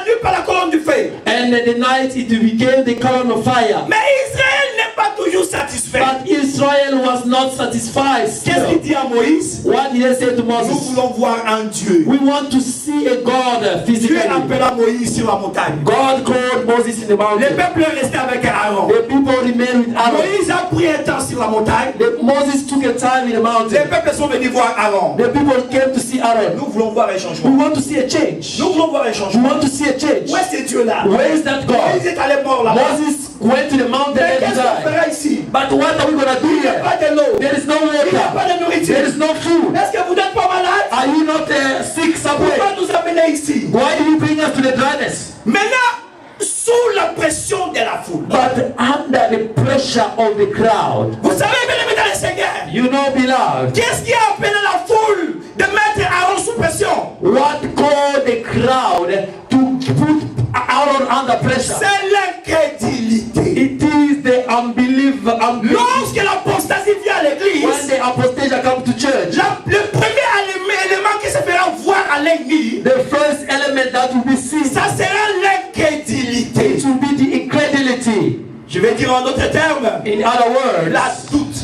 nuit par la colonne du feu. And the night it became the column of fire. Mais Israël n'est pas toujours satisfait. But Israel was not satisfied. Qu'est-ce qu'il dit à Moïse? What did he say to Nous Moses? voulons voir un Dieu. We want to see a God physically. Dieu appela Moïse sur la montagne. God called Moses in the Le mountain. peuple est resté avec Aaron. The people remained with Aaron. Moïse a pris un temps sur la montagne. Moses took a time in the Les mountain. peuples sont venus voir Aaron. The people came to see Aaron. Nous voulons voir un We changement. want to see a change. Nous voulons voir un We changement. want to see a change. Où est ce Dieu-là? Where is that God? Moïse est allé mort là-bas. Moses went to the mountain Mais and qu'est-ce qu'on died. fera ici? But what are we going to do Il n'y a here? pas de l'eau. There is no Il n'y a pas water. de nourriture. There is no food. Est-ce que vous n'êtes pas malade? Are you not sick somewhere? Pourquoi nous amener ici? Why do you bring us to the dryness? Maintenant, sous la pression de la foule. But under the pressure of the crowd, Vous savez, bien aimé dans le Seigneur, you know, beloved, qu'est-ce qui a appelé la foule de mettre Aaron sous pression? what caused the crowd to put Aaron under pressure? C'est l'incrédulité. It is the unbelief. Lorsque l'apostasie vient à When l'église, the apostasy come to church, le premier élément qui se fera voir à l'ennemi, the first element that will be seen, ça sera l'incrédulité. it will be the incredulity. Je vais dire en d'autres termes, In other words, la doute.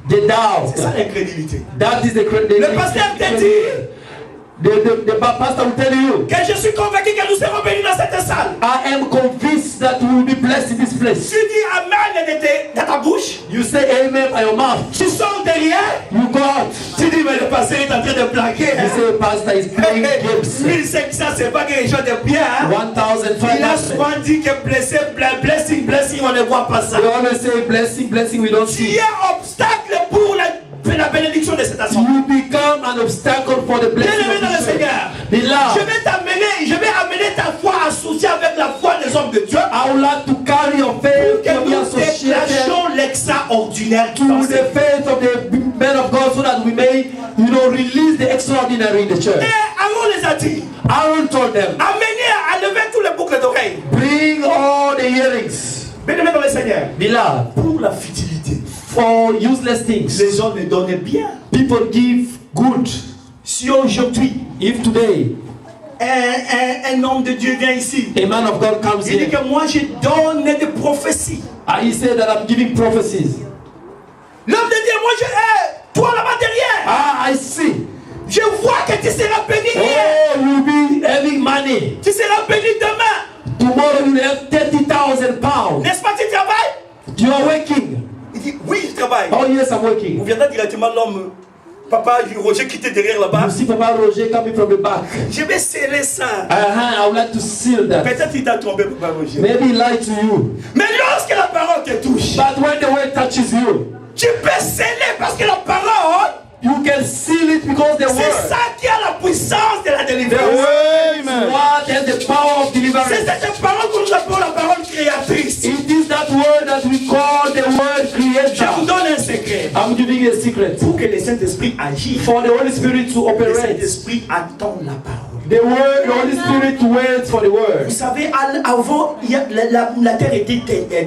the doubt. C'est ça l'incrédulité. That is the Le pasteur te dit the pastor will tell you, que je suis convaincu que nous serons bénis dans cette salle. I am convinced that we will be blessed in this place. Tu dis Amen dans ta bouche, You say amen by your mouth. tu sors derrière, You go out. tu dis mais le pasteur est en train de plaquer. You say pastor is playing games. 1500, c'est pas quelque chose de bien. Hein? Il a 1,500. souvent dit que blessing, on ne voit pas ça. We always say blessing, blessing, we don't Tu see. es obstacle pour la bénédiction de cette assemblée. You become an obstacle for the blessing Bien-aimé dans le of the Seigneur, church. Beloved, je vais amener ta foi associée avec la foi des hommes de Dieu. I would like to carry your faith Que to be nous associated déclenchons l'extraordinaire qui to dans the cette vie. faith of the men of God so that we may, release the extraordinary in the church. Et Aaron les a dit, Aaron told them, amenez à lever tous les boucles d'oreilles. bring all the earrings. Bien-aimé dans le Seigneur, Beloved, pour la futilité, for useless things. les hommes me donnent bien. People give good. Si aujourd'hui, If today un homme de Dieu vient ici, a man of God comes il dit here, que moi je donne des prophéties. and he said that I'm giving prophecies. L'homme de Dieu, moi toi là-bas derrière, Ah, I see. je vois que tu seras béni hier, Oh, you'll be having money. tu seras béni demain. Tomorrow you'll have 30,000 pounds. N'est-ce pas, tu travailles? You are working. Il dit, oui, je travaille. Oh, yes, I'm Vous working. viendrez directement l'homme, papa Roger qui était derrière là-bas. You see Papa Roger coming from the back. Je vais sceller ça. I would like to seal that. Peut-être il t'a trompé, papa Roger. Maybe he lied to you. Mais lorsque la parole te touche, But when the word touches you, tu peux sceller parce que la parole, you can seal it because the c'est word. ça qui a la puissance de la The délivrance. word is what has the power of C'est deliverance. cette parole que nous appelons la parole créatrice. It is that word that we call the word Je vous creator. donne un secret. I'm giving you a secret. Pour que le Saint-Esprit agisse, For the Holy Spirit to le operate. Saint-Esprit attend la parole. The word, the Holy Spirit waits for the Vous word. savez, avant, la terre était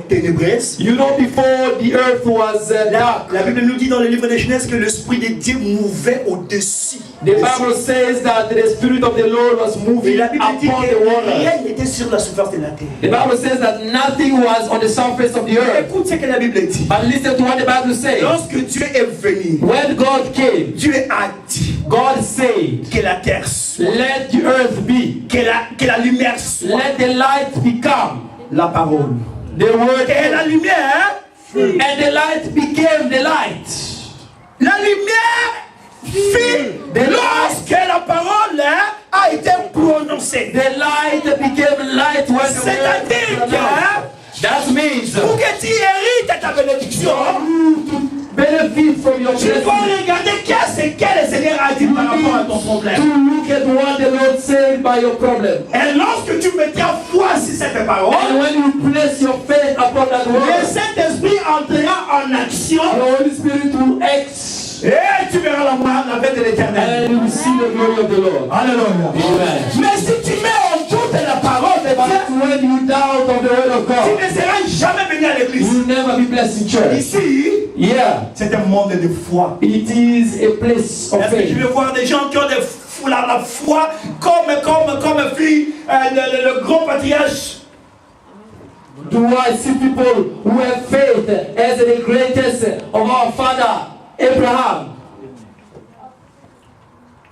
ténébreuse. You know, before the earth was dark, La Bible nous dit dans le livre de Genèse que l'Esprit de Dieu mouvait au-dessus. the Bible says that the Spirit of the Lord was Et moving la Bible dit upon the que waters. rien n'était sur la surface de la terre. The Bible says that nothing was on the surface of the earth. Écoute ce que la Bible dit. But listen to what the Bible says. Lorsque Dieu est venu, When God came, Dieu a dit God said, que la terre soit, let the earth be, que la lumière soit. let the light become. La parole. The word Et la lumière, and the light became the light. la lumière fit lorsque la parole a été prononcée. The light became light when the C'est-à-dire word was announced. That means Pour que tu hérites ta bénédiction, benefit from your tu dois blessing. regarder qu'est-ce que le Seigneur a dit par rapport à ton To problème. look at what the Lord said by your problem. Et lorsque tu mets ta foi sur cette parole, And when you place your faith upon that le word, Saint-Esprit entrera en action the Holy Spirit will act Et tu verras la paix de l'Éternel. And you will see the glory of the Lord. Alléluia. Amen. Mais si tu mets en doute la parole de But Dieu, when you doubt of the word of tu God, ne seras jamais venu à you l'église. will never be blessed in church. Ici, Yeah, c'est un monde de foi. it is a place of Est-ce que tu faith. veux voir des gens qui ont la foi comme fille, le grand patriarche? Do I see people who have faith as the greatest of our father Abraham?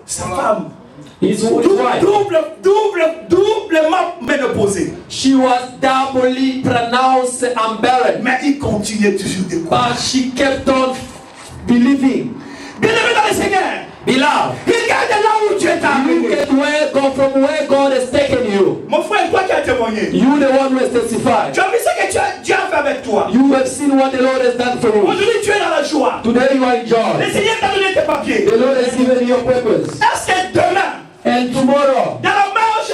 Sa femme, His wife. doublement ménopausée. She was doubly pronounced unbarren, Mais il continuait toujours de croire. but she kept on believing. Bien-aimé dans le Seigneur, Beloved, regarde là où tu es you arrivé. can go from where God has taken you. Mon frère, toi qui as témoigné, You the one who has testified. tu as vu ce que Dieu a fait avec toi. You have seen what the Lord has done for you. Aujourd'hui, tu es dans la joie. Today you are in Le joy. Seigneur t'a donné tes papiers. The Lord has given you your purpose. Est-ce que demain, And tomorrow, dans la marche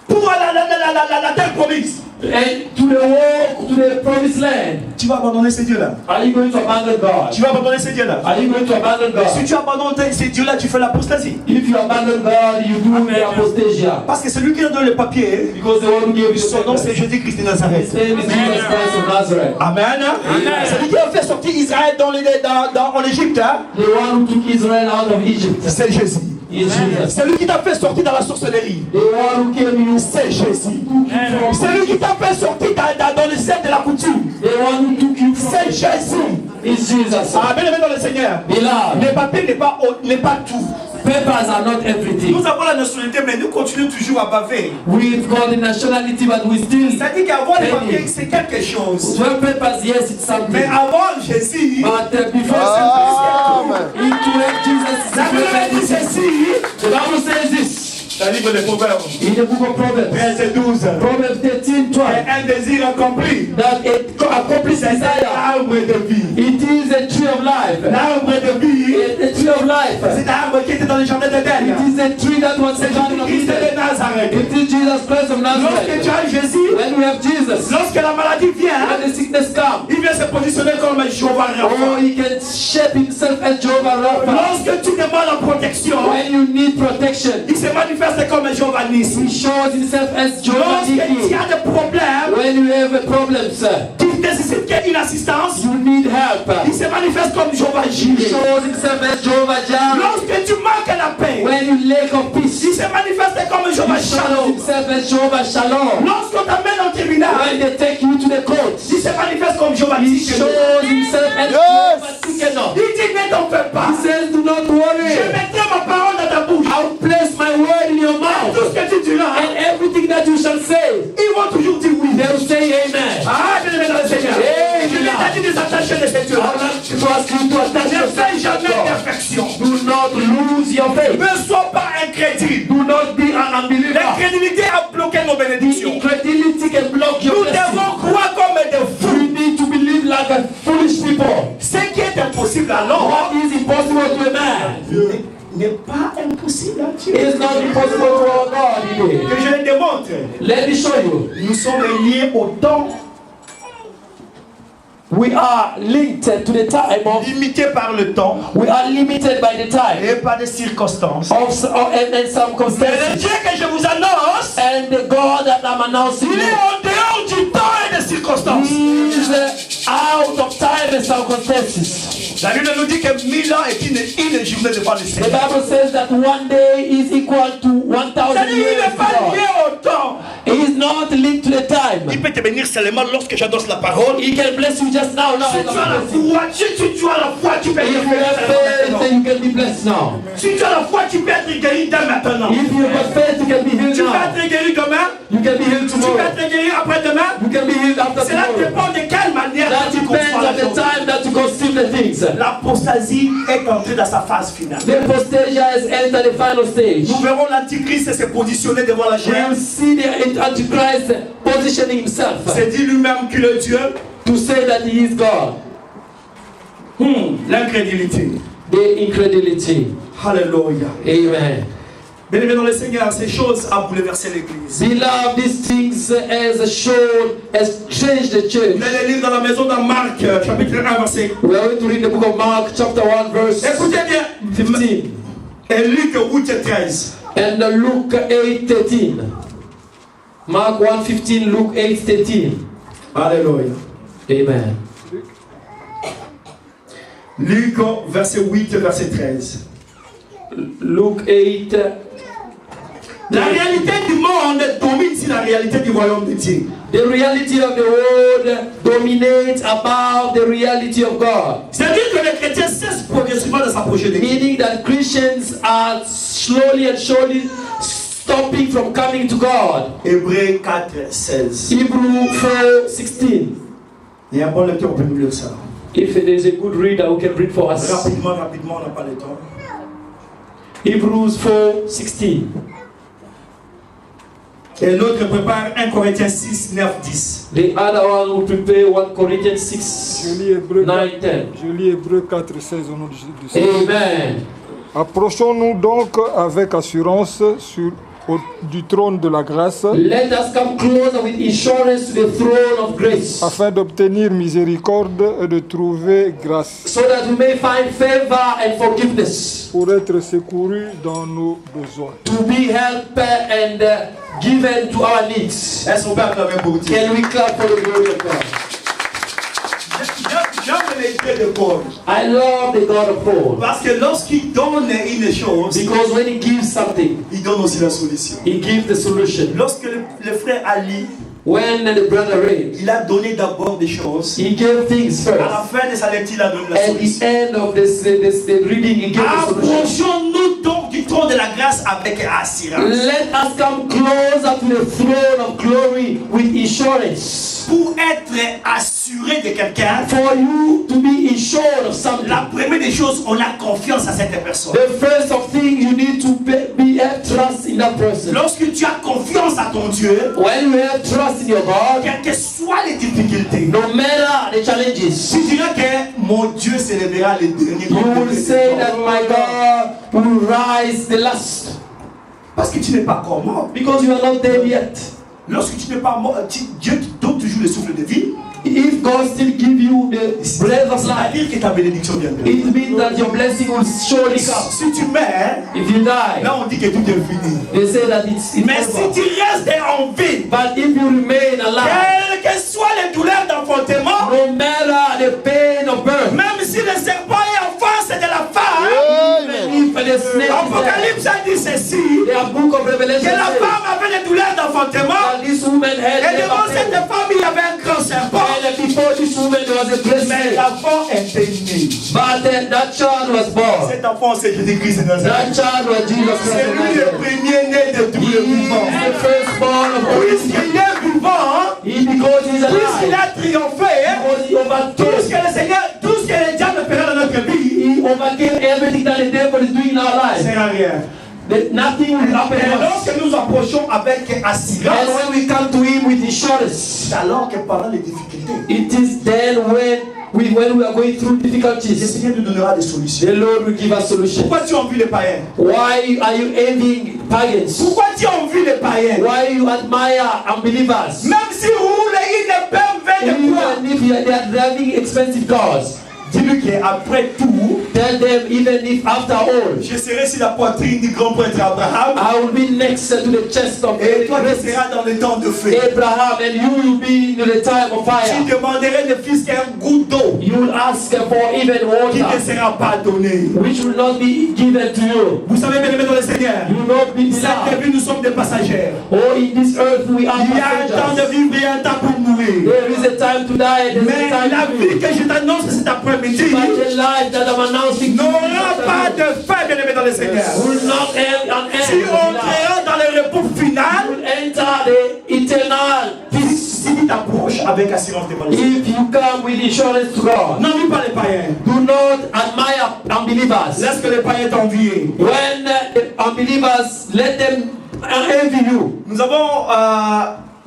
pour la terre promise, and to the walk to the promised land, tu vas abandonner ces dieux-là? are you going to abandon God? Tu vas abandonner ces dieux-là? Are you going to abandon Si God? tu abandonnes ces dieux-là, tu fais l'apostasie. If you abandon God, you do the apostasia. Parce que celui qui a donné le papier, Because the one who gave you the son nom c'est purpose. Jésus-Christ de His Nazareth. name is Jesus Christ of Nazareth. Amen. Celui qui a fait sortir Israël en Égypte, hein, The one who took Israel out of Egypt c'est Jésus. is Jesus. Celui qui t'a fait sortir dans la sorcellerie, The one who came you, c'est Jésus. Celui qui t'a fait sortir dans le cercle de la coutume, the one who took you c'est Jésus. is Jesus. Ah, bien aimé dans le Seigneur. Beloved, Les papiers n'est pas tout. papers are not everything. Nous avons la nationalité, mais nous continuons toujours à baver. We've got the nationality, but we still. C'est-à-dire qu'avoir les papiers, c'est quelque chose. To have papers, yes, it's something. Mais avant Jésus, But before Amen. into have Jesus, la Bible dit is ceci. the Bible says this C'est le livre des Proverbes. in the book of Proverbs. 13 et 12. Proverbs 13:12. Un désir accompli. That it accomplishes C'est desire. l'arbre de vie. It is a tree of life. L'arbre de vie, A tree of life. c'est l'arbre qui était dans le jardin d'Éden. It is a tree that was C'est the garden of Jésus-Christ Eden. de Nazareth. It is Jesus Christ of Lorsque tu Nazareth. as Jésus, When we have Jesus, lorsque la maladie vient, when the sickness comes, il vient se positionner comme Jéhovah oh, Rapha. he can shape himself as Jehovah Rapha. Lorsque tu demandes la protection, When you need protection, il se manifeste comme Jéhovah Nissi. he shows himself as Jehovah Lorsque tu Nissi. as des problèmes, When you have a problem, sir, tu nécessites une assistance, you need help. il se manifeste comme Jéhovah He Jireh. shows himself as Jehovah Jireh. Lorsque tu manques la paix, When you lack of peace, il se manifeste comme he Jéhovah shows Shalom. himself as Jehovah Shalom. Lorsqu'on t'amène au tribunal, When they take you to the court, il se manifeste comme Jéhovah he Tsidkenu. shows himself as Yes. Jehovah Tsidkenu. Il dit ne t'en fais pas. He says, do not Je worry. mettrai ma parole dans ta bouche. I'll place my word in your mouth. Tout ce que tu diras, And everything that you shall say, ils vont toujours dire oui. they'll say amen. Ah, bien aimé dans le Seigneur. Amen. Je l'ai dit des attachés de cette I want to ask you to attach Ne yourself fais jamais to God. d'imperfection. Do not lose your faith. Ne sois pas incrédule. Do not be an unbeliever. L'incrédulité a bloqué nos bénédictions. Incredulity can block your Nous blessing. devons croire comme des fous. We need to believe like a foolish people. Ce qui est impossible alors What is impossible to a man n'est pas impossible à Dieu. is not impossible to our God. Indeed. Que je le démontre. Let me show you. Nous sommes liés au temps, We are linked to the time of. limités par le temps We are limited by the time et par des circonstances. and some Mais le circumstances. Dieu que je vous annonce, And the God that I'm announcing il est en dehors du temps et des circonstances. is out of time and circumstances. La Bible nous dit que 1000 ans est une journée devant le The Seigneur. Bible says that one day is equal to 1,000 C'est-à-dire qu'il years. n'est pas to lié God. au temps. He is not linked to the Il time. peut te bénir seulement lorsque j'annonce la parole. He can bless you just now. Si tu as la foi, si tu as la foi, tu peux If être you have faith, guéri. then you can be blessed now. Si tu as la foi, tu peux être guéri dès maintenant. If you have faith, you can be healed Tu peux now. être guéri demain. You can be healed Tu peux tomorrow. être guéri après-demain. You can be healed after Cela tomorrow. dépend de quelle manière That tu depends conçois la on the chose. time that you conceive the things. L'apostasie est entrée dans sa phase finale. The apostasia has entered the final stage. Nous verrons l'antichrist se positionner devant la We chair. will see the Antichrist positioning himself C'est dit lui-même qu'il est Dieu. to say that he is God. L'incrédulité. The incredulity. Alléluia. Amen. Bien-aimés dans le Seigneur, ces choses ont bouleversé l'église. Beloved, these things has changed the church. Vous allez lire dans la maison dans Marc, chapitre 1, verset. We are going to read the book of Mark, chapter 1, verse Écoutez bien. 15. Et Luc 8, 13. And Luke 8:13. Mark 1:15, Luke 8:13. Alléluia. Amen. Luc, verset 8, verset 13. Luke 8. La réalité du monde domine sur la réalité du royaume de Dieu. The reality of the world dominates above the reality of God. C'est-à-dire que les chrétiens cessent progressivement de s'approcher de Dieu. Meaning that Christians are slowly and surely stopping from coming to God. Hébreux 4, 16. Hebrew 4:16. Il y a un bon lecteur, on peut nous lire ça. If there is a good reader who can read for us. Rapidement, on n'a pas le temps. Hebrews 4:16. Et l'autre prépare 1 Corinthiens 6, 9, 10. The other one will prepare 1 Corinthians 6, Je lis Hébreux 9, 10. Je lis Hébreux 4, 16 au nom du Seigneur. Amen. Approchons-nous donc avec assurance du trône de la grâce, Let us come closer with assurance to the throne of grace, afin d'obtenir miséricorde et de trouver grâce, so that we may find favor and forgiveness, pour être secourus dans nos besoins. to be helped and given to our needs. Est-ce qu'on peut acclamer pour Dieu? Can we clap for the glory of God? J'aime les Dieu de Paul. I love the God of Paul, Parce que lorsqu'il donne une chose, because when he gives something, il donne aussi la solution. he gives the solution. Lorsque le frère Ali, When the brother read, il a donné d'abord des choses. he gave things À la first. fin de sa lecture, il a donné la At the solution. end of the reading, he gave the solution. Approchons-nous donc du trône de la grâce avec assurance. Let us come closer to the throne of glory with assurance. Pour être assuré de quelqu'un, For you to be assured of something, la première des choses, on a confiance à cette personne. the first of things you need to have trust in that person. Lorsque tu as confiance à ton Dieu, When you have trust in your God, quelles que soient les difficultés, no matter the challenges, tu diras que mon Dieu s'élèvera le dernier. you will say that my God will rise the last, Parce que tu n'es pas encore mort. because you are not there yet. Lorsque tu n'es pas mort, Dieu te donne toujours le souffle de vie. If God still give you the breath of life, C'est-à-dire que ta bénédiction viendra. it means that your blessing will surely come. Si tu meurs, If you die, là on dit que tout est fini. they say that it's Mais si over. tu restes en vie, But if you remain alive, quelles que soient les douleurs d'enfantement, no matter the pain of birth, même si le serpent est en face de la femme, even if the snake is there, Apocalypse a dit ceci, the book of Revelation que la says femme avait des douleurs d'enfantement, that this woman had et devant cette never femme il y avait un grand serpent, and before this woman there was a great mais snake. l'enfant était né. But then that child was born. Cet enfant c'est Jésus-Christ de That Nazareth. child was Jesus Christ C'est of lui le Nazareth. premier né de tous He les is vivants. the firstborn of all. Puisqu'il est vivant, Because he is puisqu'il alive, a triomphé, because he tout ce overcame. que le Seigneur, tout ce que le diable fera dans notre vie, He overcame everything that the devil is doing in our ne life. sert à rien. That nothing will happen Et to us. lorsque nous approchons avec And assurance, when we come to him with assurance, c'est alors que pendant les difficultés, it is then when we are going through le difficulties, Seigneur nous donnera des solutions. the Lord will give us solutions. Pourquoi tu envies les païens? Why are you envying pagans? Pourquoi tu envies les païens? Why you admire unbelievers? Même si roule une BMW de poids, Even if they are driving expensive cars, dis-lui qu'après tout, tell them even if after all, je serai sur la poitrine du grand prêtre Abraham, I will be next to the chest of et toi tu seras dans le temps de feu. Abraham, and you will be in the time of Tu fire. demanderais ne fût qu'un goutte d'eau You will ask for even qui ne water, sera pas donné. which will not be given to you. Vous savez, bien aimé dans le Seigneur, You will not be cette denied. vie nous sommes des passagers. Oh, in this earth we are Il y a un temps de passengers. vivre et un temps pour mourir. There is a time to die, there Mais is a time la to vie live. que je t'annonce cet après-midi But the life that I'm announcing to you n'aura pas de fin, bien aimé dans le Seigneur. will not end an Si end. on créera dans le repos final, You will enter the eternal peace. si tu t'approches avec assurance devant le Seigneur. If you come with insurance to God, N'envie pas les païens. do not admire unbelievers. Laisse que les païens t'envient. When the unbelievers, let them envy you.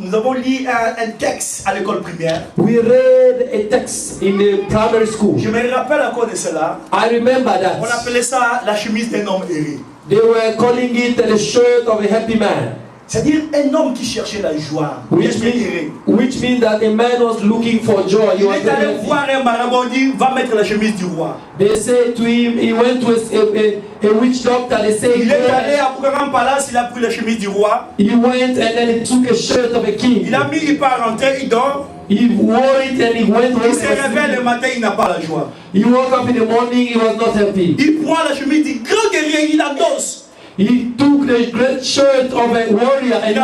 Nous avons lu un texte à l'école primaire. We read a text in the primary school. Je me rappelle encore de cela. I remember On that. appelait ça la chemise d'un homme erré. They were calling it the shirt of a happy man. C'est-à-dire un homme qui cherchait la joie. Which means that a man was looking for joy. Il est allé voir un marabout, il dit, va mettre la chemise du roi. They said to him, he went to a witch doctor. They said, il est allé à Grand Palace, il a pris la chemise du roi. He went and then he took a shirt of a king. Il a mis, il part rentrer, il dort. He wore it and he went home. Il se réveille le matin, il n'a pas la joie. He woke up in the morning, he was not happy. Il prend la chemise du grand guerrier, il endosse. He took the great shirt of a warrior and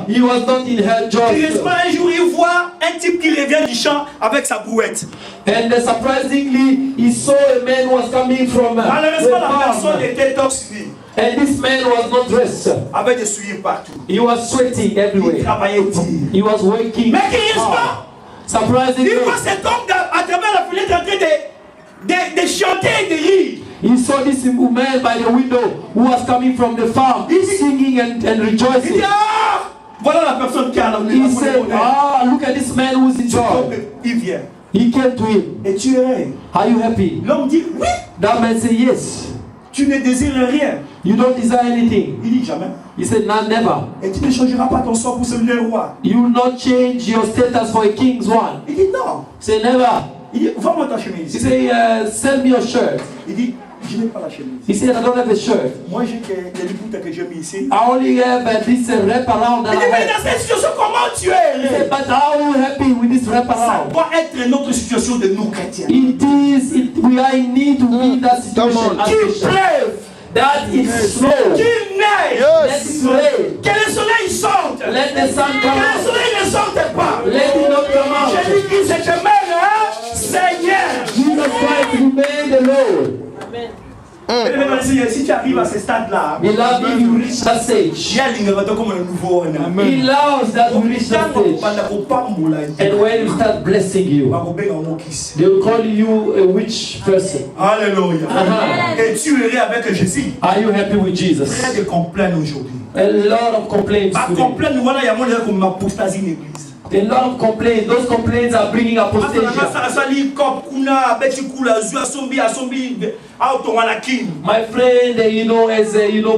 he was not in her joy. Un jour, il voit un type qui revient du champ avec sa brouette. And surprisingly, he saw a man who was coming from malheureusement, la personne était toxique. And this man was not dressed. Avec des souliers partout. He was sweating everywhere. Il travaillait dur. He was working. Mais curieusement, surprisingly, il voit cet homme à travers la fenêtre en train de chanter et de rire. He saw this man by the window who was coming from the farm, singing and rejoicing. Il dit, ah, voilà la personne qui a la He said, ah, look at this man who's in joy. Il vient. He came to him. Et tu es heureux? Are you happy? L'homme dit, oui. That man said, yes. Tu ne désires rien. You don't desire anything. Il dit jamais. He said, no, never. Et tu ne changeras pas ton sort pour celui d'un roi. You will not change your status for a king's one. Il dit non. He said, never. Il dit, vends-moi ta chemise. He said, sell me your shirt. Il dit, je n'ai pas la chemise. He said, I don't have a shirt. Moi, j'ai des bouts que j'ai mis ici. I only have this wraparound that Il dit, I mais have. dans cette situation, comment tu es? He said, but how are you happy with this Ça wraparound? doit être notre situation de nous chrétiens. We are in need to be in that situation. Qu'il pleuve. That is slow. Qu'il neige. Let it rain. Que le soleil sorte. Let the sun Que come le out. soleil ne sorte pas. Let it not come out. Je dis que cette semaine, Seigneur. Jesus Christ remain the Lord. Si tu arrives à ce stade-là, Beloved, if you reach that stage, He loves that you reach that stage. And when you start blessing you, they will call you a witch person. Alléluia. Et tu es avec Jésus. Are you happy with Jesus? Très de complaints aujourd'hui. A lot of complaints. Pas complaints, voilà, il y a mon comme apostasie in l'église. A lot of complaints. Those complaints are bringing apostasy. My friend, as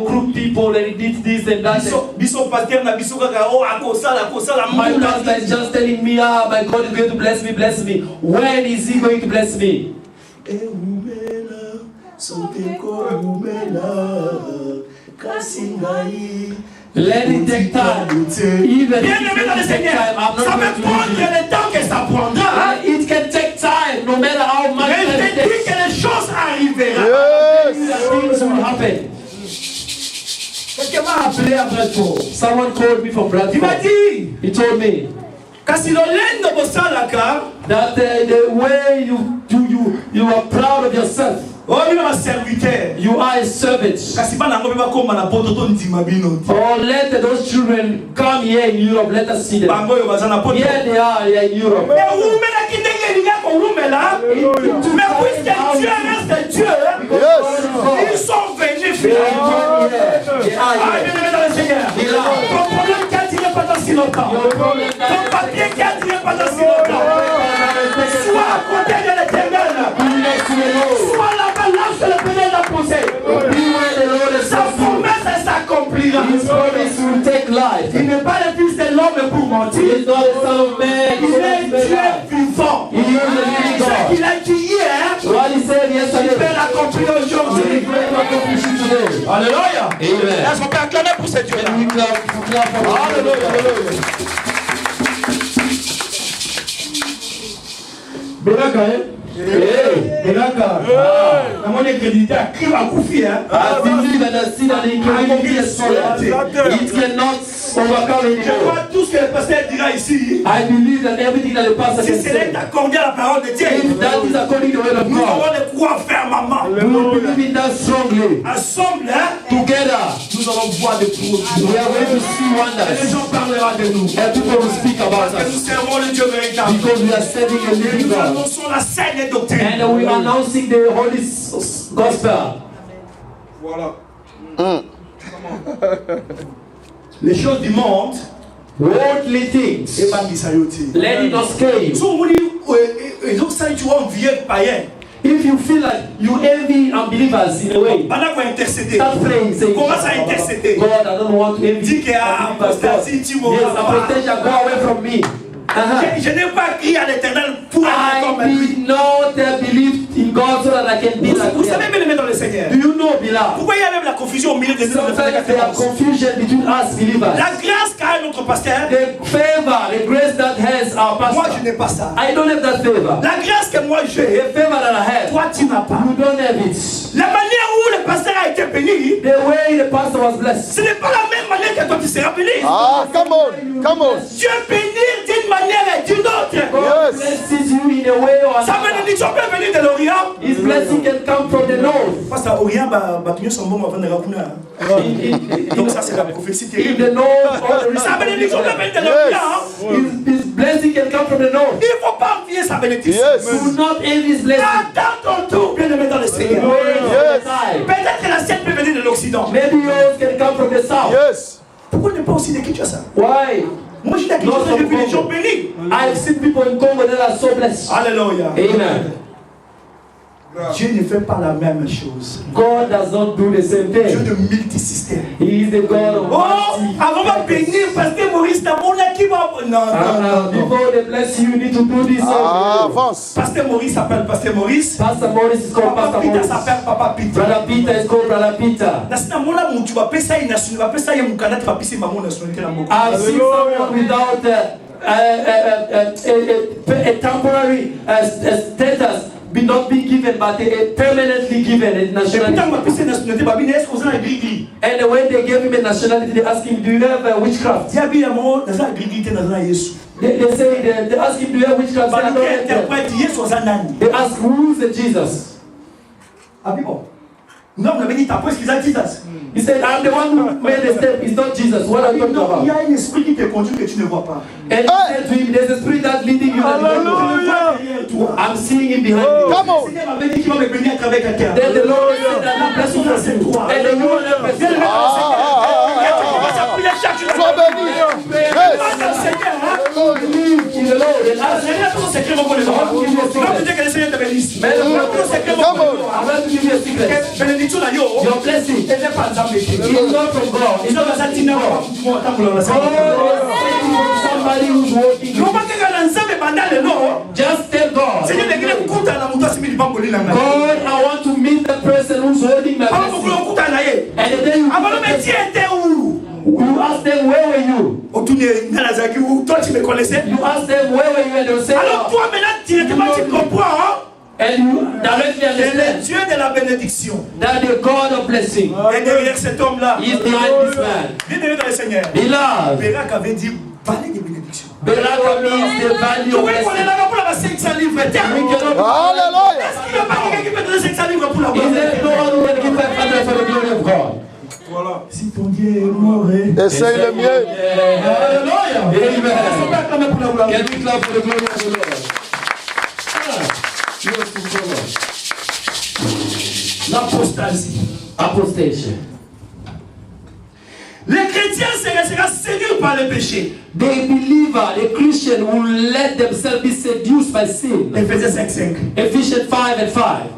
crook people, they did this and that. My pastor is just telling me, my God is going to bless me. When is He going to bless me? Let it take time. Even if it take time, I'm not going to le temps que ça prendra. It can take time, no matter how much Mais je it te dis takes. que les choses arriveront. Things will happen. Quelqu'un m'a appelé à Bradford. Someone called me from Il m'a Bradford. dit, He told me that the way you are proud of yourself. You are a servant. Oh, let those children come here in Europe. Let us see them. Here they are in Europe. Mais puisque Dieu reste Dieu, ils sont venus finalement. Ton problème qui a tiré pendant si longtemps, ton papier qui a tiré pendant si longtemps, soit à côté de l'éternel, soit là-bas, là où le Père l'a posé. Sa promesse s'accomplira. Il n'est pas le fils de l'homme pour mentir. Il est Dieu vivant. Ce qu'il a dit hier, il peut l'accomplir aujourd'hui. Alléluia. Est-ce qu'on peut acclamer pour ce Dieu-là? Alléluia. Belaka, Belaka. Mon crédit à qui va couper, hein? It cannot overcome Je anymore. vois tout ce que le pasteur dira ici. I believe that everything that the pastor Si can c'est say, accordé à la parole de Dieu, if that is according to the word of nous God, avons de quoi fermement. we will believe in that strongly. Ensemble, hein, Together, nous allons voir des produits. we are going to see Et les wonders. gens parleront de nous. And people will speak about Parce que nous us servons le Dieu véritable. because we are serving a Et living nous God. annonçons la saine doctrine. And we are announcing the Holy Gospel. Voilà. Les choses du monde, Worldly things. et pas Misayoti. Let it not scare you. Si on vous dit, tu vois un vieux païen, If you feel like you envy unbelievers in a way, start praying, saying, God, I don't want to envy unbelievers. Yes, apostasy, go away from me. Je n'ai pas crié à l'Éternel pour être comme lui. I did not believe in God so that I can be like Vous savez bien le mettre dans le Seigneur. Do you know, beloved? Pourquoi il y a même la confusion au milieu des deux? Sometimes there are confusion between us believers. La grâce qu'a notre pasteur. The favor, the grace that has our pastor. Moi je n'ai pas ça. I don't have that favor. La grâce que moi j'ai. The favor that I have. Toi tu n'as pas. You don't have it. La manière où le pasteur a été béni. The way the pastor was blessed. Ce n'est pas la même manière que toi tu seras béni. Ah, come on, come on. Dieu bénit d'une manière et d'une autre. God blesses you in a way or Sa bénédiction peut venir de l'Orient. His blessing can come from the north. Parce qu'à Orient, nous sommes bons avant de raconter. Donc ça c'est la prophétie qui In the north or the Sa bénédiction peut venir de l'Orient. His blessing can come from the north. Il ne faut pas envier sa bénédiction. Yes. Do not envy his blessing. Attends ton tour, bien aimé dans le Seigneur. Yes. Peut-être que la sienne peut venir de l'Occident. Maybe yours can come from the south. Yes. Pourquoi ne pas aussi dire que tu as ça? Why? Moi, j'ai vu des gens bénis. I've seen people in Congo that are so blessed. Alléluia. Amen. Dieu ne fait pas la même chose. God does not do the same Dieu thing. de multisystème. He is the God of Oh, avant de bénir, parce que Maurice, t'as mon équipe. Non. Before they bless you, you need to do this. Ah, avance. Pasteur Maurice s'appelle Pasteur Maurice. Pastor Maurice is called Papa Pastor Peter Maurice. s'appelle Papa Peter. Brother Peter is called Brother Peter. Nasina mona muntu va pesa ina sunu va pesa ya mukana va pisa mamu nationalité na moko. I've seen someone without a temporary status be not be given, but permanently given a nationality. And when they gave him a nationality, they asked him, "Do you have witchcraft?" They say they ask him, "Do you have witchcraft?" They ask, "Who's the Jesus?" He said, "I'm the one who made the step. It's not Jesus. What are you talking about?" Il y a un esprit qui te conduit que tu ne vois pas. And he said to him, "There's a spirit that's leading you." I'm seeing him behind you. Come on. Then the Lord said that I'm blessing you. And the Lord Sois béni. Yes. believe in the Lord and ask Him. Come on. I'm going to give you a secret. Your blessing is not from God. It's not from God. Somebody who's working. Just tell God, God, I want to meet the person who's holding my blessing. And the day you ask them, where were you? You ask them, where were you? And they'll say, alors toi maintenant directement tu comprends and you directly c'est le understand Dieu de la bénédiction. that the God of blessing Et derrière cet homme-là, is behind this man. bien dans le Seigneur. Beloved, Barak avait dit vallée de bénédiction. Beraka means the value Tu of vois qu'on est blessing. là pour la 500 livres. We cannot. Alléluia. Est-ce qu'il n'y a pas quelqu'un qui peut donner 500 livres pour la Is there no one who can give 500 for the glory of God? Voilà. Si ton Dieu est mort, Essaye le mieux. Alléluia. Amen. Can we clap for the glory of the Lord? Yes, to God. L'apostasie. Apostasy. Les chrétiens seraient séduits par le péché. The believer, the Christian, will let themselves be seduced by sin. Éphésiens 5:5. Ephesians 5 and 5.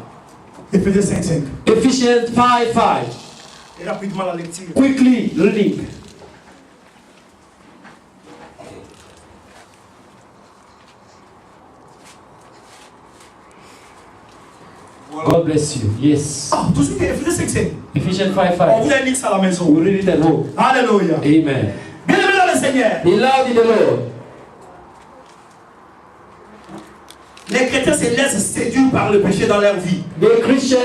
Éphésiens 5:5. Ephesians 5:5. Et rapidement la lecture. Quickly reading. God bless you. Yes. Ah, tout de suite, Éphésiens 5:5. Ephesians On 5:5. vous a dit ça à la maison. We read it at home. Alléluia. Amen. Bien-aimés dans le Seigneur. Beloved in the Lord. Les chrétiens se laissent séduire par le péché dans leur vie. The Christian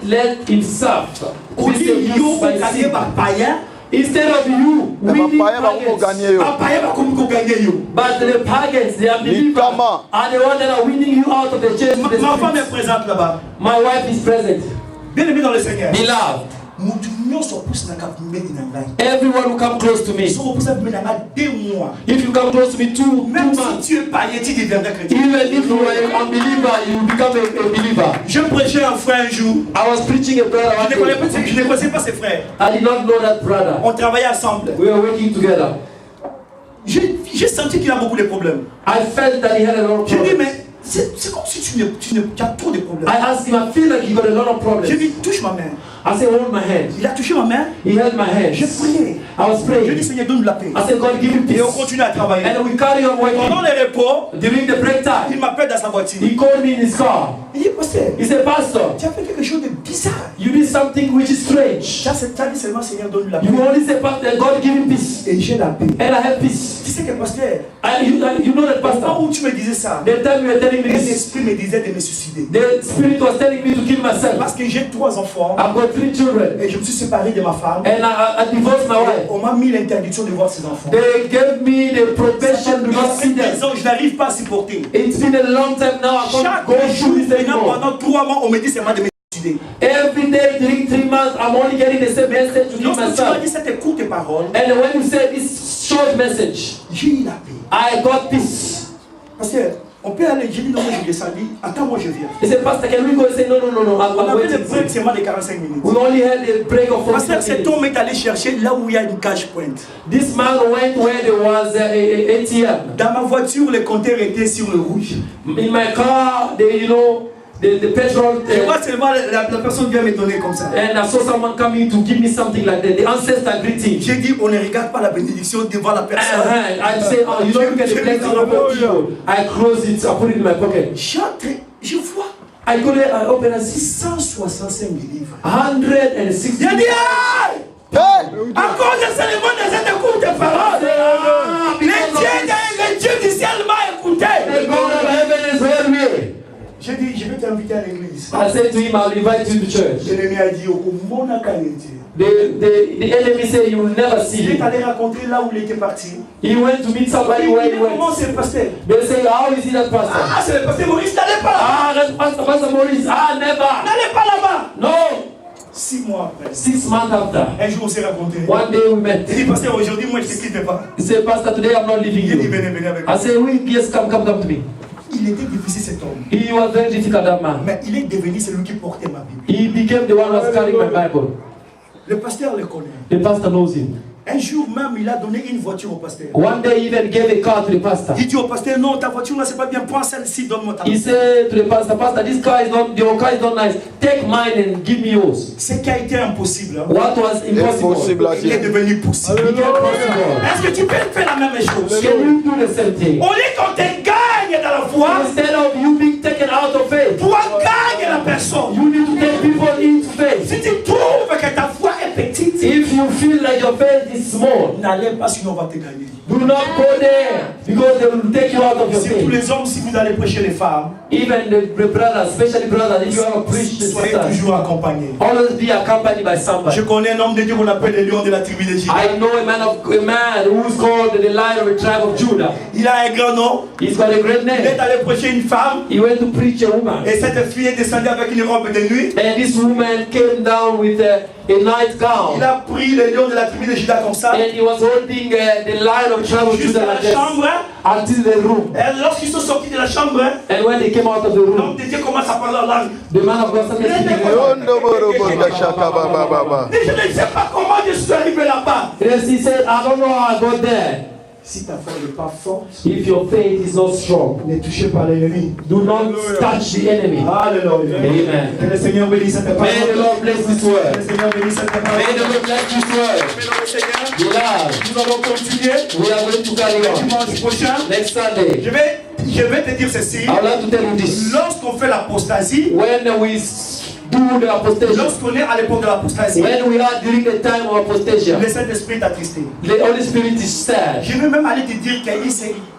let himself Au be lieu de seduced by gagner sin. par païen, Instead of you winning Papa, pagans, gagner yo. par païen va comme vous gagner yo. but the pagans, the unbelievers, Nikama. are the ones that are winning you out of the church. to the Ma femme streets. est présente là-bas. My wife is present. Bien-aimés dans le Seigneur. Beloved, everyone who come close to me, if you come close to me two Même months, si tu es païen, tu deviendras chrétien. even if you are an unbeliever, you become a believer. Je prêchais un frère un jour. I was preaching a brother one day. Je ne connaissais pas ses frères. I did not know that brother. On travaillait ensemble. We were working together. J'ai senti qu'il a beaucoup de problèmes. I felt that he had a lot of J'ai dit, problems. mais c'est comme si tu as trop de problèmes. I asked him, I feel like you got a lot of problems. Je lui touche ma main. I said, hold my hand. Il a touché ma main. He held my hand. Je priais. I was Je praying. dis Seigneur, donne la paix. I said, God, give him Et on peace. continue à travailler. And we carry on Pendant working. les repos, During the break il time, m'appelle dans sa voiture. he called me in his car. Il dit, pasteur, He said, Pastor, tu as fait quelque chose de bizarre. you did something which is strange. Tu as dit seulement Seigneur, donne la paix. You only say, Pastor, God, give him peace. Et j'ai la paix. And I have peace. Tu sais que pasteur, And you know that, au moment Pastor, où tu me disais ça, the time you were telling me un this, esprit me disait de me suicider. the Spirit was telling me to kill myself. Parce que j'ai 3 enfants I've got 3 children. et je me suis séparé de ma femme. And I divorced my wife. On m'a mis l'interdiction de voir ses enfants. They gave me the protection to not see them. Je n'arrive pas à supporter. It's been a long time now. I can't Chaque go jour, through this anymore. pendant 3 mois, on me dit seulement de me suicider. Every day, during 3 months, I'm only getting the same message to give Lorsque tu m'as myself. dit cette courte parole, And when you say this short message, j'ai eu la paix. I got peace. Parce que on peut aller, j'ai dit non, moi je descends, dit attends, moi je viens. He said, Pastor, can we go and say, no, On I'm avait des waiting. breaks seulement de 45 minutes. We only had a break of 45 Pasteur, cet minutes. homme est allé chercher là où il y a une cage pointe. This man went where there was a ATM. Dans ma voiture, le compteur était sur le rouge. In my car, the petrol. Je vois seulement la personne vient me donner comme ça. And I saw someone coming to give me something like that. The ancestor greeting. J'ai dit, on ne regarde pas la bénédiction devant la personne. I say, oh, you don't look at the blessing of your people. I close it, I put it in my pocket. J'entre, je vois I open and see 165 livres. 160. J'ai dit, hey! Hey! À cause de seulement de cette courte parole, le Dieu du ciel m'a écouté. The God of heaven is heard me. J'ai dit, je vais t'inviter à l'église. I said to him, I'll invite you to church. L'ennemi a dit, au monde a qualité. The enemy said, you will never see Il est him. allé raconter là où il était parti. He went to meet somebody where he Comment went. c'est le pasteur? They say, how is he that pastor? Ah, c'est le pasteur Maurice, n'allez pas là-bas. Ah, that's Pastor Maurice. Ah, never. N'allez pas là-bas. No. 6 mois après. 6 months after, Un jour, on s'est rencontrés. one day we met. Il dit, pasteur, aujourd'hui, moi, je ne te quitte pas. He said, Pastor, today I'm not leaving Il dit, you. venez, venez avec moi. I said, yes, come to me. Il était difficile cet homme. He was very difficult, that man. Mais il est devenu celui qui portait ma Bible. He became the one who was carrying my Bible. Le pasteur le connaît. The pastor knows him. Un jour même, il a donné une voiture au pasteur. One day he even gave a car to the pastor. Il dit au pasteur, non, ta voiture là, c'est pas bien, prends celle-ci, donne-moi ta He voiture. said to the pastor, Pastor, this car is not, your car is not nice. Take mine and give me yours. Ce qui a été impossible, hein, What was impossible Impossible à il est dire. devenu possible. became possible. Est-ce que tu peux faire la même chose? Can you do the same thing? Au lieu qu'on te gagne dans la foi, Instead of you being taken out of faith, toi gagne la personne. you need to take people into faith. Si tu trouves que ta foi est petite, If you feel like your faith is small, n'allez pas sinon on va te gagner. do not go there because they will take you out of your Si tous faith. les hommes, si vous allez prêcher les femmes, Even the brothers, especially brothers, if you want to preach the soyez sisters, toujours accompagnés. always be accompanied by somebody. Je connais un homme de Dieu qu'on appelle le lion de la tribu de Juda. I know a man who's called the Lion of the tribe of Judah. Il a un grand nom. He's got a great Il est name. allé prêcher une femme. He went to preach a woman, Et cette fille est descendue avec une robe de nuit. and this woman came down with a night Il gown, a pris le lion de la tribu de Juda comme ça. and he was holding the Lion of the tribe of Jusqu'à Judah la like this chambre. until the room. Et lorsqu'ils sont sortis de la chambre, And when they came out of the room, l'homme de Dieu commence à parler en langue. the man of God started speaking. Yondo borobo gashaka baba baba. Mais je ne sais pas comment je suis arrivé là-bas. Yes, he said, I don't know how I got there. Si ta foi n'est pas forte, If your faith is not strong, ne touchez pas l'ennemi. do not touch the enemy. Alléluia. Amen. Que le Seigneur bénisse cette May the parole. Lord bless this Que word. le Seigneur bénisse cette May the parole. Lord bless this word. Bénissons le Seigneur. Beloved, Nous allons continuer. we are going to carry on. Dimanche prochain. Next Sunday, Je vais te dire ceci. I would like to tell you this. Lorsqu'on fait l'apostasie, When we do the apostasy, lorsqu'on est à l'époque de l'apostasie, when we are during the time of apostasy, le Saint-Esprit est attristé. the Holy Spirit is sad. Je vais même aller te dire que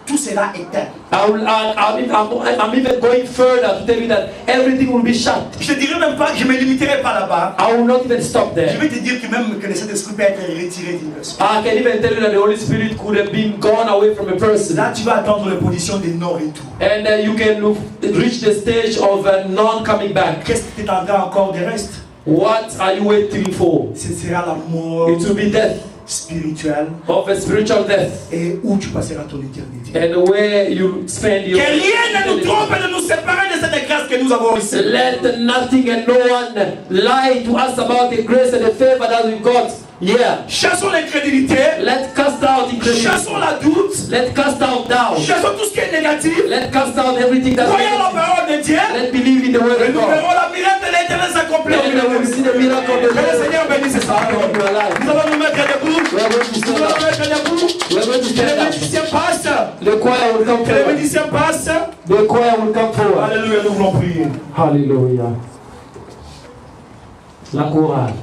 tout cela est éteint. I'm even going further to tell you that everything will be shut. Je ne dirai même pas, je ne me limiterai pas là-bas. I will not even stop Je there. vais te dire que même que le Saint-Esprit peut être retiré d'une personne. I can even tell you that the Holy Spirit could have been gone away from a person. Là, tu vas attendre les positions des non-retour. And you can reach the stage of non-coming back. Qu'est-ce que tu attendras encore de reste? What are you waiting for? Ce sera la mort It will be death, spirituelle of a spiritual death, et où tu passeras ton éternité. and where you spend your Que rien ne nous trompe de nous séparer de cette grâce que nous avons reçue. Let nothing and no one lie to us about the grace and the favor that we got Yeah. Chassons l'incrédulité. Let's cast out incredulity. Chassons la doute. Let's cast out doubt. Chassons tout ce qui est négatif. Let's cast out everything that's Croyons la negative. parole de Dieu. Let's believe in the word Et of nous God. verrons la miracle de l'Éternel s'accomplir. And we will see the miracle of the Que le Lord. Seigneur bénisse sa parole. Your life. Nous allons nous mettre debout. We are going to Nous stand allons up. nous mettre debout. We are going to Que stand les up. musiciens passent. The choir will come Que les forward. musiciens passent. The choir will come forward. Alléluia, nous voulons prier. Hallelujah. La chorale.